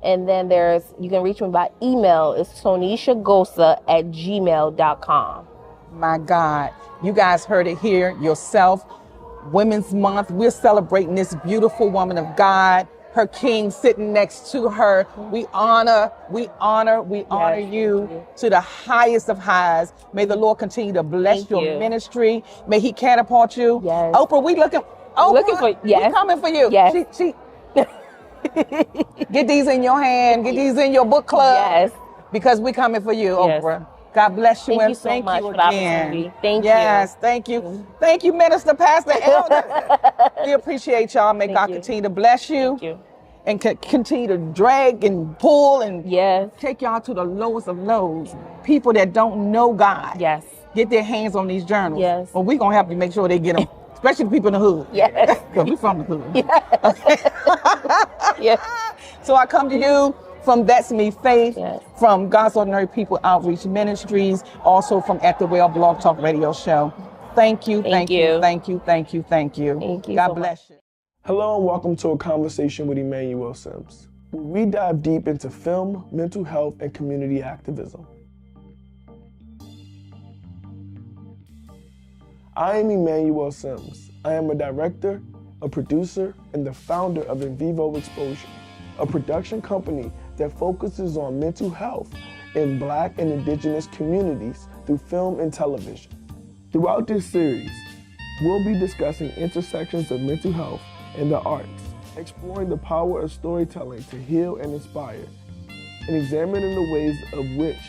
And then you can reach me by email, it's tonishagosa@gmail.com. My God, you guys heard it here yourself. Women's Month, we're celebrating this beautiful woman of God, her king sitting next to her. We honor you to the highest of highs. May the Lord continue to bless your ministry. May He catapult you. Yes. Oprah, we looking for we coming for you. Yes. She get these in your hand, get these in your book club. Yes. Because we coming for you, Yes. Oprah. God bless you. Thank and you so thank much you for the again. opportunity. Thank you. Yes, thank you. Thank you, Minister, Pastor, Elder. We appreciate y'all. May God continue to bless you. Thank you. And continue to drag and pull and take y'all to the lowest of lows. People that don't know God. Yes. Get their hands on these journals. Yes. Well, we're going to help you make sure they get them. Especially the people in the hood. Yes. Because we from the hood. Yes. Okay. Yes. So I come to you from That's Me Faith, from God's Ordinary People Outreach Ministries, also from At the Well Blog Talk Radio Show. Thank you, thank you. Thank you. Thank you. God bless you. Hello and welcome to A Conversation with Emmanuel Simms, where we dive deep into film, mental health, and community activism. I am Emmanuel Simms. I am a director, a producer, and the founder of In Vivo Exposure, a production company that focuses on mental health in Black and Indigenous communities through film and television. Throughout this series, we'll be discussing intersections of mental health and the arts, exploring the power of storytelling to heal and inspire, and examining the ways of which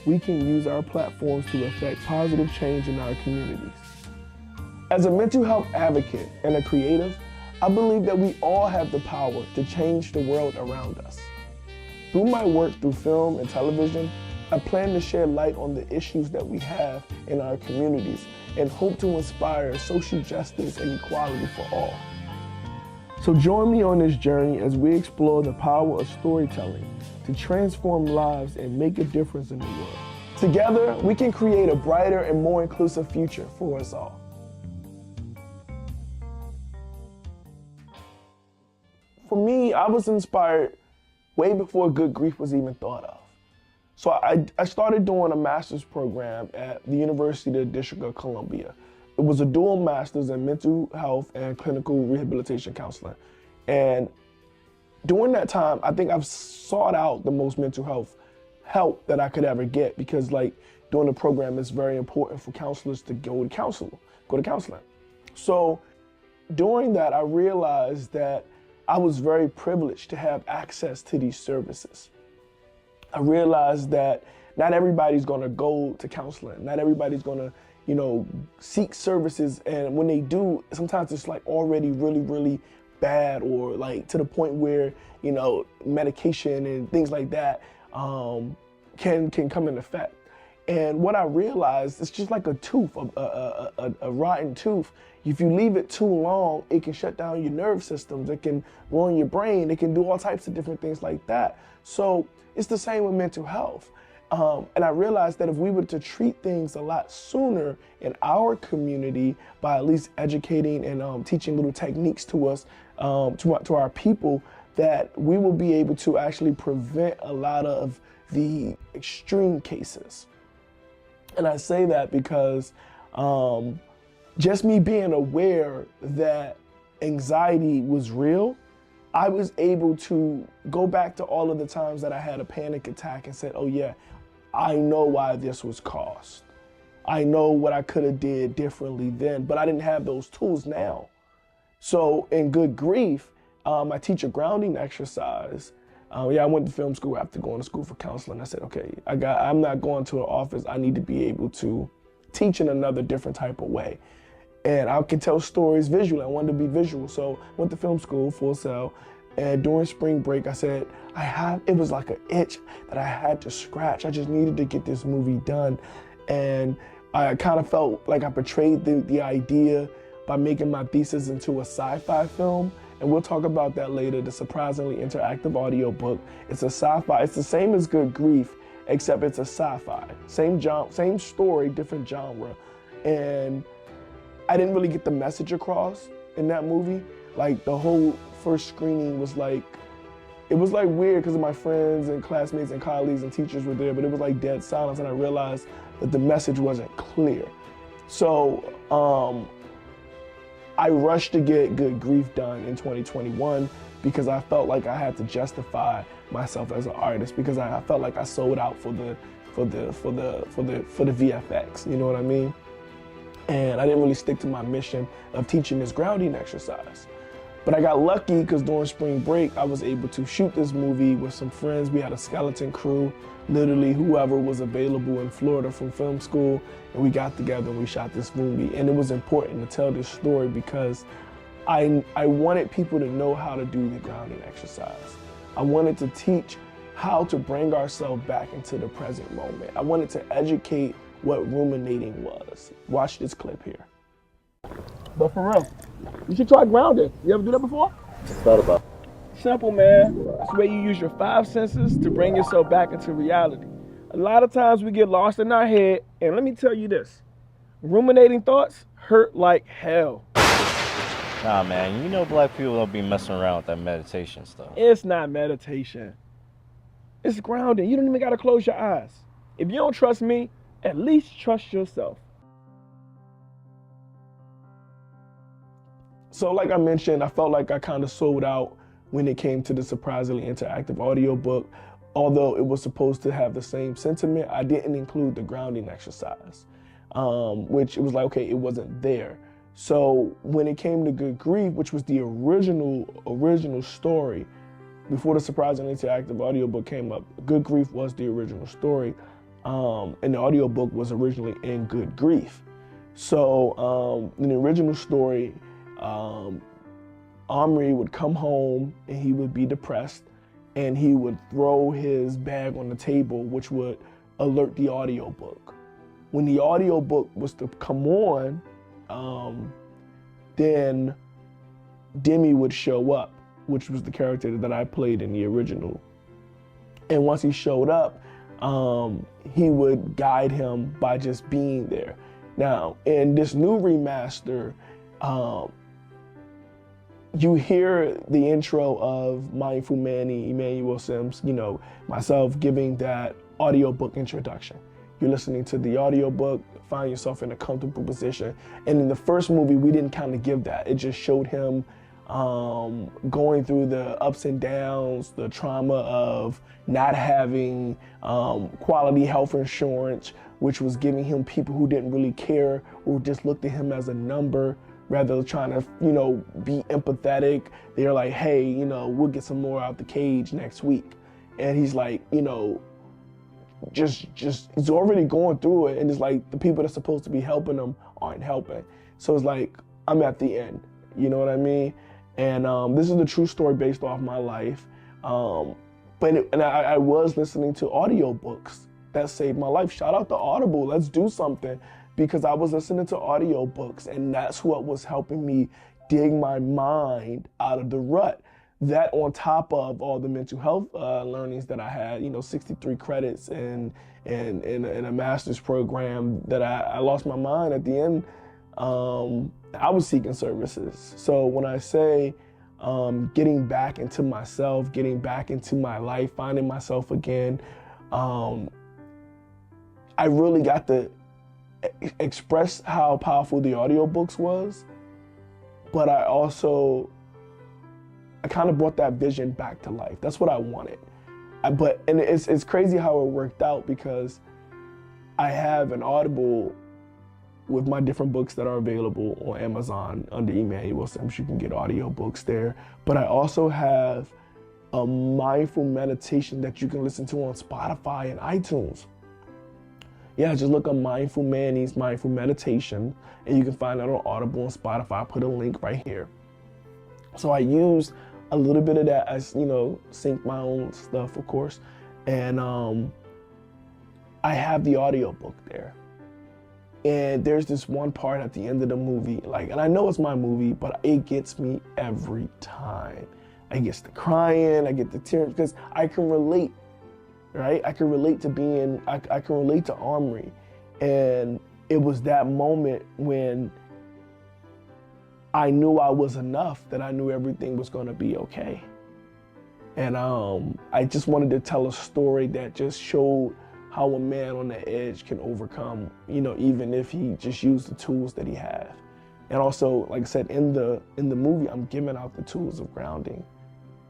we can use our platforms to affect positive change in our communities. As a mental health advocate and a creative, I believe that we all have the power to change the world around us. Through my work through film and television, I plan to shed light on the issues that we have in our communities and hope to inspire social justice and equality for all. So join me on this journey as we explore the power of storytelling to transform lives and make a difference in the world. Together, we can create a brighter and more inclusive future for us all. For me, I was inspired way before Good Grief was even thought of. So I started doing a master's program at the University of the District of Columbia. It was a dual master's in mental health and clinical rehabilitation counseling. And during that time, I think I've sought out the most mental health help that I could ever get, because during the program, it's very important for counselors to go to counseling. So during that, I realized that I was very privileged to have access to these services. I realized that not everybody's gonna go to counseling. Not everybody's gonna, seek services. And when they do, sometimes it's already really, really bad, or to the point where, medication and things like that can come into effect. And what I realized, it's just like a tooth, a rotten tooth. If you leave it too long, it can shut down your nerve systems. It can ruin your brain. It can do all types of different things like that. So it's the same with mental health. And I realized that if we were to treat things a lot sooner in our community by at least educating and teaching little techniques to us, to our people, that we will be able to actually prevent a lot of the extreme cases. And I say that because just me being aware that anxiety was real, I was able to go back to all of the times that I had a panic attack and said, oh yeah, I know why this was caused. I know what I could have did differently then, but I didn't have those tools now. So in Good Grief, I teach a grounding exercise. I went to film school after going to school for counseling. I said, okay, I'm not going to an office. I need to be able to teach in another different type of way. And I can tell stories visually. I wanted to be visual. So went to film school, Full Sail. And during spring break, I said, it was like an itch that I had to scratch. I just needed to get this movie done. And I kind of felt like I portrayed the idea by making my thesis into a sci-fi film. And we'll talk about that later, the surprisingly interactive audiobook. It's a sci-fi, it's the same as Good Grief, except it's a sci-fi. Same story, different genre. And I didn't really get the message across in that movie. Like the whole first screening was like, it was like weird because my friends and classmates and colleagues and teachers were there, but it was like dead silence, and I realized that the message wasn't clear. So I rushed to get Good Grief done in 2021 because I felt like I had to justify myself as an artist, because I felt like I sold out for the VFX, you know what I mean? And I didn't really stick to my mission of teaching this grounding exercise. But I got lucky because during spring break, I was able to shoot this movie with some friends. We had a skeleton crew, literally whoever was available in Florida from film school, and we got together and we shot this movie. And it was important to tell this story because I wanted people to know how to do the grounding exercise. I wanted to teach how to bring ourselves back into the present moment. I wanted to educate what ruminating was. Watch this clip here. But for real, you should try grounding. You ever do that before? Thought about it. Simple, man. It's the way you use your 5 senses to bring yourself back into reality. A lot of times we get lost in our head, and let me tell you this, ruminating thoughts hurt like hell. Nah, man, you know black people don't be messing around with that meditation stuff. It's not meditation. It's grounding. You don't even gotta close your eyes. If you don't trust me, at least trust yourself. So like I mentioned, I felt like I kind of sold out when it came to the surprisingly interactive audiobook. Although it was supposed to have the same sentiment, I didn't include the grounding exercise, which it was like, okay, it wasn't there. So when it came to Good Grief, which was the original story, before the surprisingly interactive audiobook came up, Good Grief was the original story, and the audiobook was originally in Good Grief. So in the original story, Omri would come home and he would be depressed, and he would throw his bag on the table, which would alert the audiobook. When the audiobook was to come on, then Demi would show up, which was the character that I played in the original. And once he showed up, he would guide him by just being there. Now, in this new remaster, you hear the intro of Mindful Manny, Emmanuel Simms, you know, myself giving that audiobook introduction. You're listening to the audiobook, find yourself in a comfortable position. And in the first movie, we didn't kind of give that. It just showed him going through the ups and downs, the trauma of not having quality health insurance, which was giving him people who didn't really care or just looked at him as a number, rather than trying to, you know, be empathetic. They're like, hey, you know, we'll get some more out the cage next week. And he's like, you know, just he's already going through it, and it's like the people that's supposed to be helping him aren't helping. So it's like, I'm at the end, you know what I mean? And this is the true story based off my life. I was listening to audiobooks that saved my life. Shout out to Audible, let's do something. Because I was listening to audiobooks, and that's what was helping me dig my mind out of the rut. That on top of all the mental health learnings that I had, you know, 63 credits in a master's program that I lost my mind at the end. I was seeking services. So when I say getting back into myself, getting back into my life, finding myself again, I really got to express how powerful the audiobooks was, but I kind of brought that vision back to life. That's what I wanted. And it's crazy how it worked out, because I have an Audible with my different books that are available on Amazon under Emmanuel Simms. You can get audio books there. But I also have a mindful meditation that you can listen to on Spotify and iTunes. Yeah, just look up Mindful Manny's Mindful Meditation, and you can find that on Audible and Spotify. I'll put a link right here. So I use a little bit of that as, you know, sync my own stuff, of course. And I have the audio book there. And there's this one part at the end of the movie, like, and I know it's my movie, but it gets me every time. I get to crying, I get the tears, because I can relate, right? I can relate to being, I can relate to Omri. And it was that moment when I knew I was enough, that I knew everything was gonna be okay. And I just wanted to tell a story that just showed how a man on the edge can overcome, you know, even if he just used the tools that he has. And also, like I said, in the movie, I'm giving out the tools of grounding.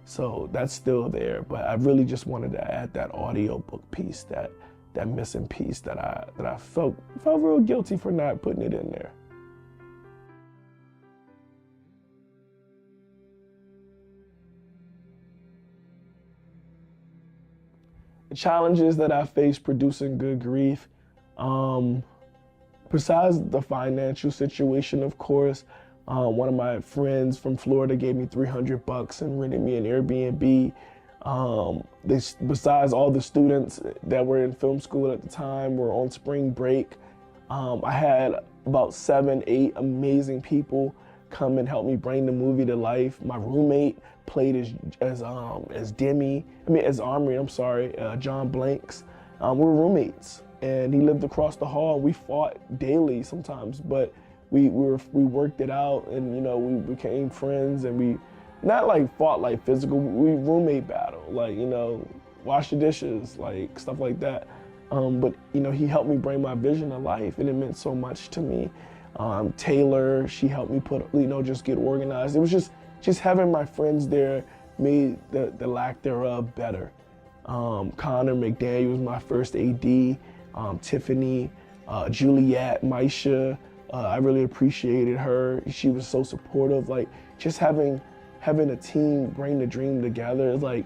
So that's still there, but I really just wanted to add that audiobook piece, that missing piece that I felt real guilty for not putting it in there. The challenges that I face producing Good Grief, besides the financial situation, of course, one of my friends from Florida gave me $300 and rented me an Airbnb. Besides all the students that were in film school at the time were on spring break, I had about 7, 8 amazing people come and help me bring the movie to life. My roommate played as Omri, I'm sorry, John Blanks. We're roommates, and he lived across the hall. We fought daily sometimes, but we worked it out, and, you know, we became friends, and we not like fought like physical, we roommate battle, like, you know, wash the dishes, like stuff like that. But, you know, he helped me bring my vision to life, and it meant so much to me. Taylor, she helped me just get organized. It was just having my friends there made the lack thereof better. Connor McDaniel was my first AD, Tiffany, Juliet, Maisha, I really appreciated her. She was so supportive. Like, just having a team bring the dream together, it's like,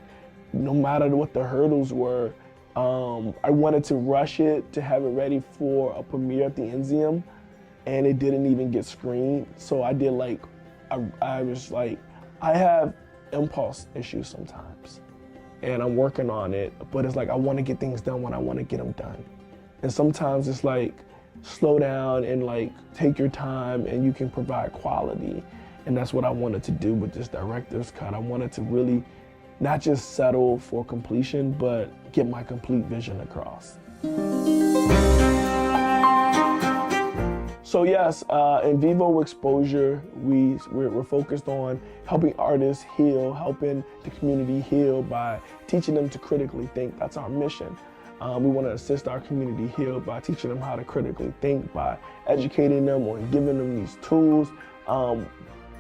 no matter what the hurdles were, I wanted to rush it to have it ready for a premiere at the Enzium, and it didn't even get screened. So I did I was like, I have impulse issues sometimes, and I'm working on it, but it's like I want to get things done when I want to get them done. And sometimes it's like, slow down and like take your time, and you can provide quality. And that's what I wanted to do with this director's cut. I wanted to really not just settle for completion, but get my complete vision across. So yes, in Vivo Exposure, we're focused on helping artists heal, helping the community heal by teaching them to critically think. That's our mission. We want to assist our community heal by teaching them how to critically think, by educating them on giving them these tools,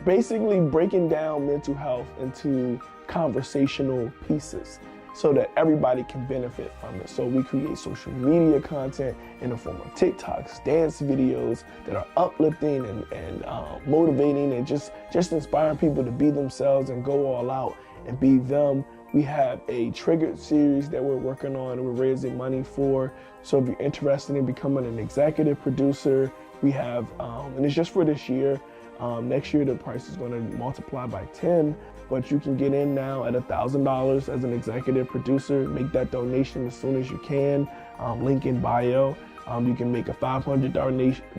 basically breaking down mental health into conversational pieces so that everybody can benefit from it. So we create social media content in the form of TikToks, dance videos that are uplifting and motivating, and just inspiring people to be themselves and go all out and be them. We have a Triggered series that we're working on and we're raising money for. So if you're interested in becoming an executive producer, we have, and it's just for this year. Next year, the price is going to multiply by 10, but you can get in now at $1,000 as an executive producer. Make that donation as soon as you can. Link in bio. You can make a $500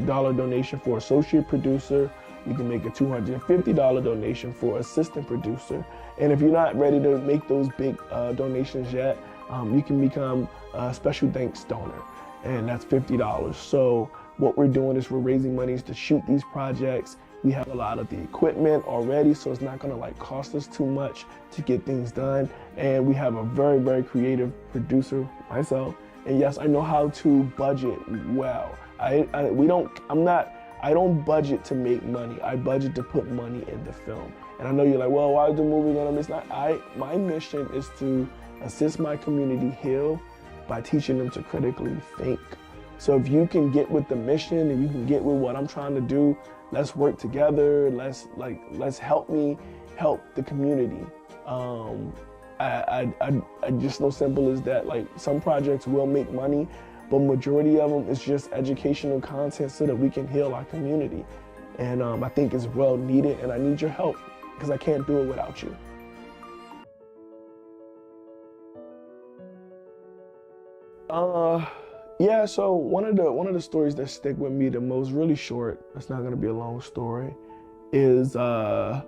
donation for associate producer. You can make a $250 donation for assistant producer. And if you're not ready to make those big donations yet, you can become a special thanks donor, and that's $50. So what we're doing is we're raising monies to shoot these projects. We have a lot of the equipment already, so it's not gonna cost us too much to get things done. And we have a very, very creative producer, myself. And yes, I know how to budget well. I don't budget to make money. I budget to put money in the film. And I know you're like, well, why is the movie gonna miss? My mission is to assist my community heal by teaching them to critically think. So if you can get with the mission and you can get with what I'm trying to do, let's work together. Let's help me help the community. I just know simple as that. Like, some projects will make money, but majority of them is just educational content so that we can heal our community. And I think it's well needed, and I need your help because I can't do it without you. Yeah, so one of the stories that stick with me the most, really short, it's not gonna be a long story, is I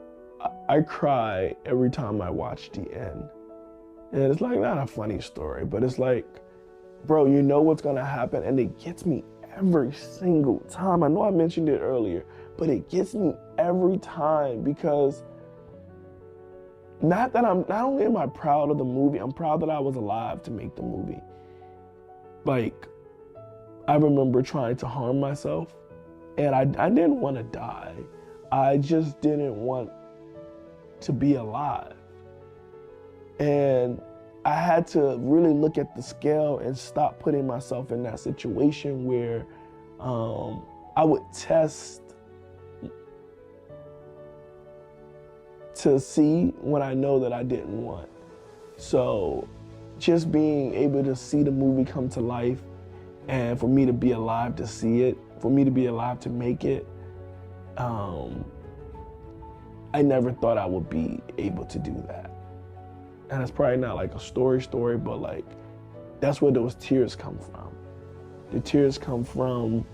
cry every time I watch the end. And it's like not a funny story, but it's like, bro, you know what's gonna happen, and it gets me every single time. I know I mentioned it earlier, but it gets me every time because not only am I proud of the movie, I'm proud that I was alive to make the movie. Like, I remember trying to harm myself, and I didn't want to die. I just didn't want to be alive. And I had to really look at the scale and stop putting myself in that situation where I would test to see what I know that I didn't want. So just being able to see the movie come to life, and for me to be alive to see it, for me to be alive to make it, I never thought I would be able to do that. And it's probably not like a story, but like, that's where those tears come from. The tears come from,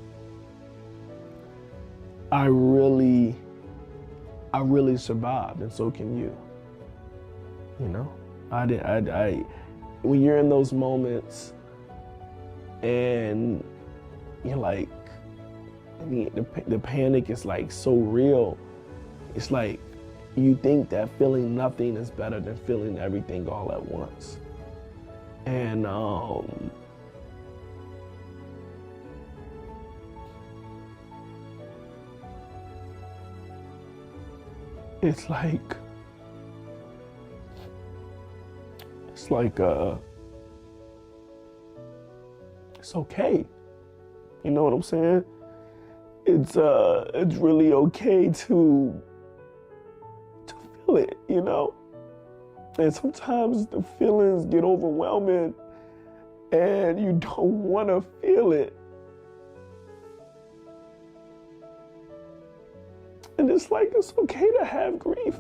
I really survived, and so can you. You know, when you're in those moments and you're like, I mean, the panic is like so real. It's like you think that feeling nothing is better than feeling everything all at once. And it's okay. You know what I'm saying? It's really okay to feel it, you know? And sometimes the feelings get overwhelming and you don't want to feel it. And it's like, it's okay to have grief.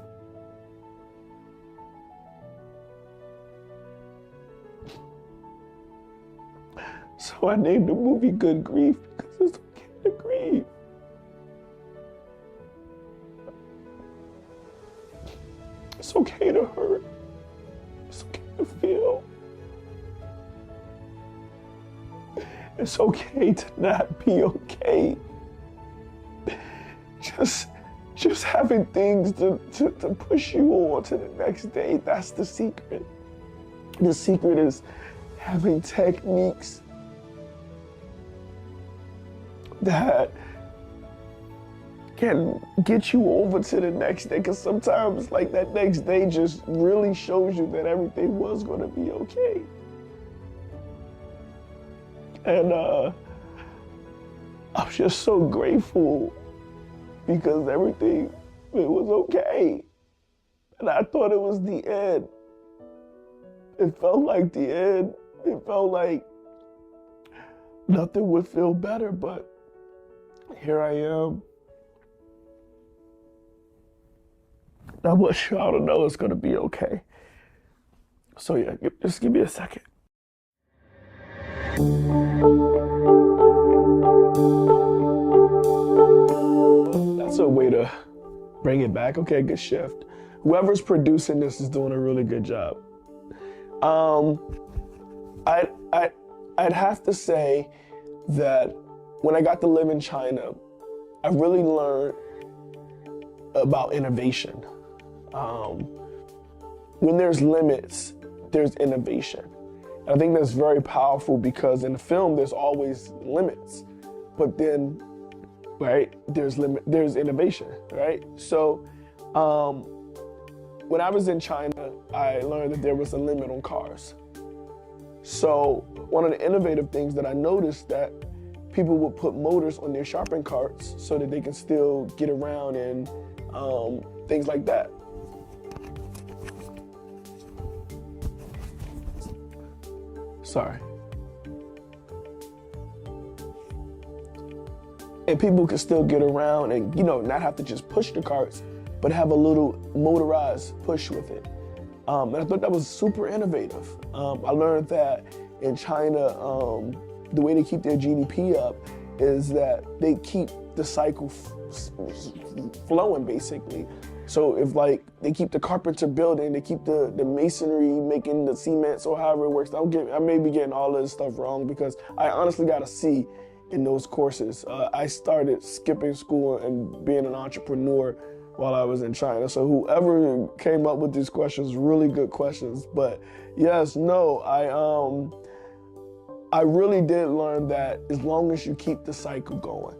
So I named the movie Good Grief because it's okay to grieve. It's okay to hurt. It's okay to feel. It's okay to not be okay. Just having things to push you on to the next day, that's the secret. The secret is having techniques that can get you over to the next day, because sometimes like that next day just really shows you that everything was going to be okay. And I'm just so grateful because everything, it was okay. And I thought it was the end. It felt like the end. It felt like nothing would feel better, but here I am. I want y'all to know it's gonna be okay. So yeah, just give me a second. That's a way to bring it back. Okay, good shift. Whoever's producing this is doing a really good job. I'd have to say that when I got to live in China, I really learned about innovation. When there's limits, there's innovation. And I think that's very powerful because in the film, there's always limits, but then, right, there's innovation, right? So when I was in China, I learned that there was a limit on cars. So one of the innovative things that I noticed that people would put motors on their shopping carts so that they can still get around and things like that. Sorry. And people can still get around and, you know, not have to just push the carts, but have a little motorized push with it. And I thought that was super innovative. I learned that in China, the way they keep their GDP up is that they keep the cycle flowing, basically. So if like they keep the carpenter building, they keep the masonry making the cements or however it works. I may be getting all of this stuff wrong because I honestly got a C in those courses. I started skipping school and being an entrepreneur while I was in China. So whoever came up with these questions, really good questions. But yes, no, I really did learn that as long as you keep the cycle going,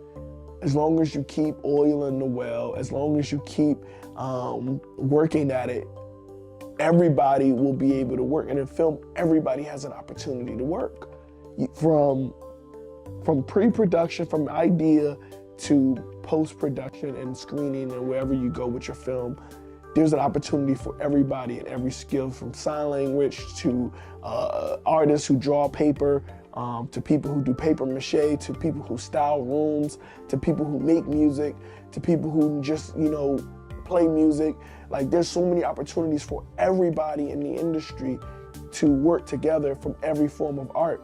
as long as you keep oiling the well, as long as you keep working at it, everybody will be able to work. And in film, everybody has an opportunity to work. From pre-production, from idea to post-production and screening and wherever you go with your film, there's an opportunity for everybody in every skill, from sign language to artists who draw paper, to people who do paper mache, to people who style rooms, to people who make music, to people who just, you know, play music. Like, there's so many opportunities for everybody in the industry to work together from every form of art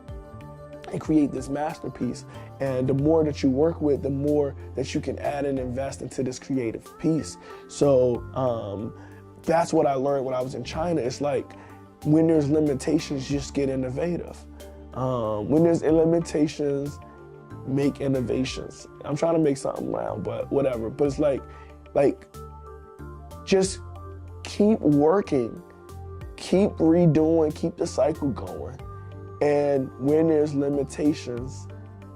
and create this masterpiece. And the more that you work with, the more that you can add and invest into this creative piece. So that's what I learned when I was in China. It's like, when there's limitations, just get innovative. When there's limitations, make innovations. I'm trying to make something round, but whatever. But it's like just keep working, keep redoing, keep the cycle going. And when there's limitations,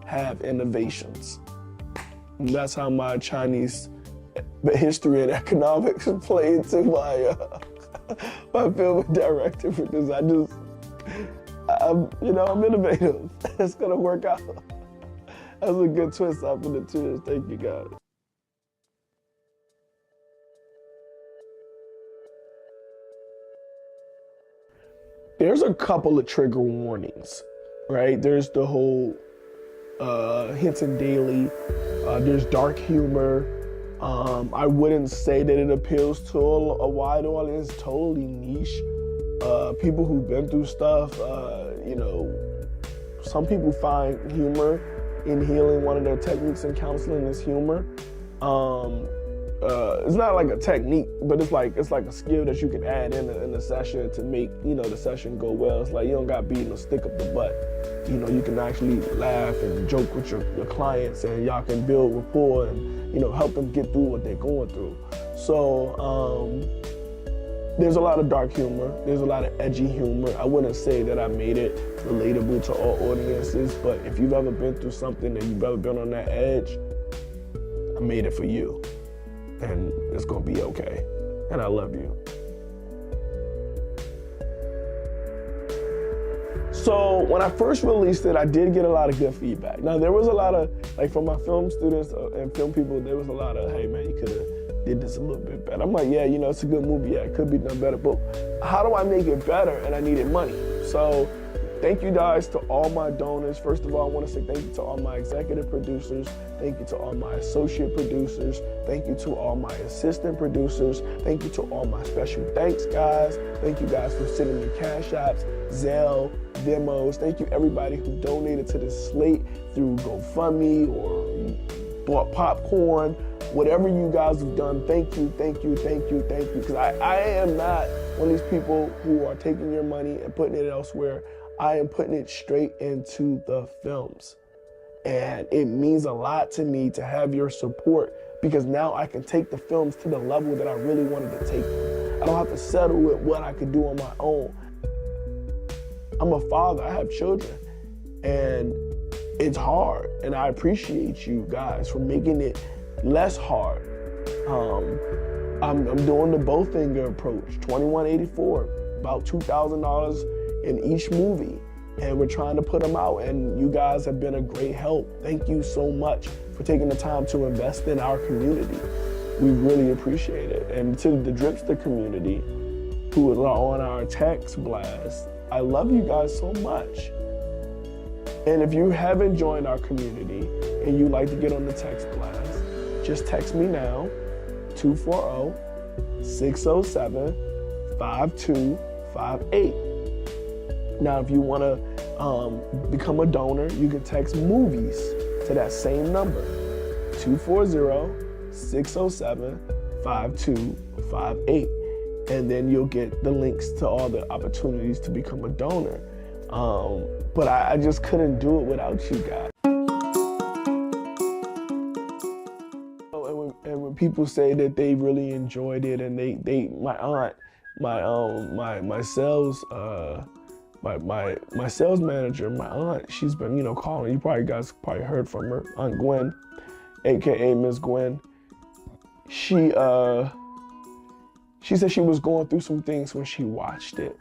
have innovations. And that's how my Chinese history and economics play into my film and directing, because I'm innovative. It's gonna work out. That's a good twist after the twist. Thank you, guys. There's a couple of trigger warnings, right? There's the whole Hinton Daily. There's dark humor. I wouldn't say that it appeals to a wide audience, totally niche. People who've been through stuff, some people find humor in healing. One of their techniques in counseling is humor. It's not like a technique, but it's like a skill that you can add in the session to make, the session go well. It's like you don't got beating a stick up the butt. You can actually laugh and joke with your clients, and y'all can build rapport and, help them get through what they're going through. So there's a lot of dark humor. There's a lot of edgy humor. I wouldn't say that I made it relatable to all audiences, but if you've ever been through something and you've ever been on that edge, I made it for you. And it's gonna be okay. And I love you. So when I first released it, I did get a lot of good feedback. Now there was a lot of, from my film students and film people, there was a lot of, hey man, you could have did this a little bit better. I'm like, yeah, it's a good movie, yeah, it could be done better, but how do I make it better? And I needed money. So thank you guys to all my donors. First of all, I want to say thank you to all my executive producers. Thank you to all my associate producers. Thank you to all my assistant producers. Thank you to all my special thanks guys. Thank you guys for sending me cash apps, Zelle, Venmos. Thank you everybody who donated to this slate through GoFundMe or bought popcorn. Whatever you guys have done, thank you, thank you, thank you, thank you. Because I am not one of these people who are taking your money and putting it elsewhere. I am putting it straight into the films. And it means a lot to me to have your support, because now I can take the films to the level that I really wanted to take them. I don't have to settle with what I could do on my own. I'm a father, I have children, and it's hard. And I appreciate you guys for making it less hard. I'm doing the Bowfinger approach, $21.84, about $2,000 in each movie. and we're trying to put them out, and you guys have been a great help. Thank you so much for taking the time to invest in our community. We really appreciate it. And to the Dripster community who are on our text blast, I love you guys so much. And if you haven't joined our community and you'd like to get on the text blast, just text me now, 240-607-5258. Now, if you want to become a donor, you can text movies to that same number, 240-607-5258. And then you'll get the links to all the opportunities to become a donor. But I just couldn't do it without you guys. And when people say that they really enjoyed it, and my aunt, my sales manager, my aunt, she's been calling. You guys probably heard from her, Aunt Gwen, aka Miss Gwen. She said she was going through some things when she watched it,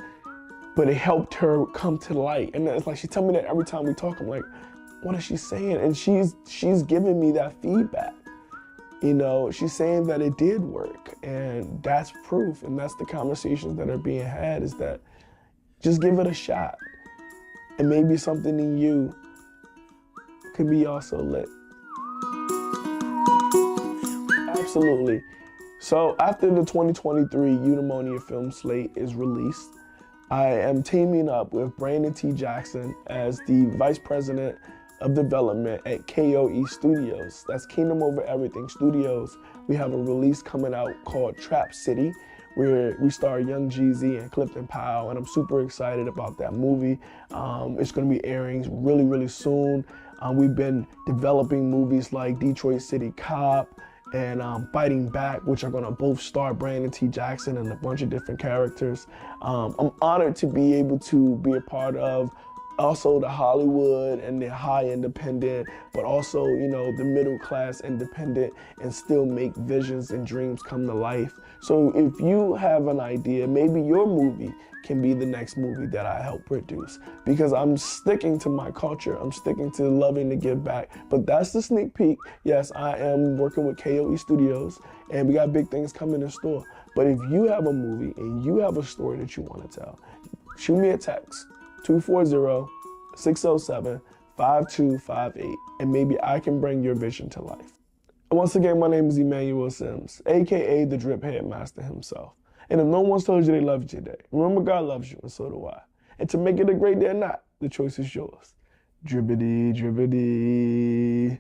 but it helped her come to light. And it's like she tell me that every time we talk. I'm like, what is she saying? And she's giving me that feedback. She's saying that it did work, and that's proof. And that's the conversations that are being had, is that just give it a shot, and maybe something in you could be also lit. Absolutely. So after the 2023 Eudaimonia film slate is released, I am teaming up with Brandon T. Jackson as the Vice President of Development at KOE Studios. That's Kingdom Over Everything Studios. We have a release coming out called Trap City, where we star Young Jeezy and Clifton Powell, and I'm super excited about that movie. It's gonna be airing really, really soon. We've been developing movies like Detroit City Cop and Fighting Back, which are gonna both star Brandon T. Jackson and a bunch of different characters. I'm honored to be able to be a part of also the Hollywood and the high independent, but also, the middle class independent, and still make visions and dreams come to life. So if you have an idea, maybe your movie can be the next movie that I help produce, because I'm sticking to my culture. I'm sticking to loving to give back. But that's the sneak peek. Yes, I am working with KOE Studios, and we got big things coming in store. But if you have a movie and you have a story that you want to tell, shoot me a text, 240-607-5258, and maybe I can bring your vision to life. Once again, my name is Emmanuel Simms, aka the Drip Headmaster himself. And if no one's told you they loved you today, remember God loves you, and so do I. And to make it a great day or not, the choice is yours. Dribbity, dribbity.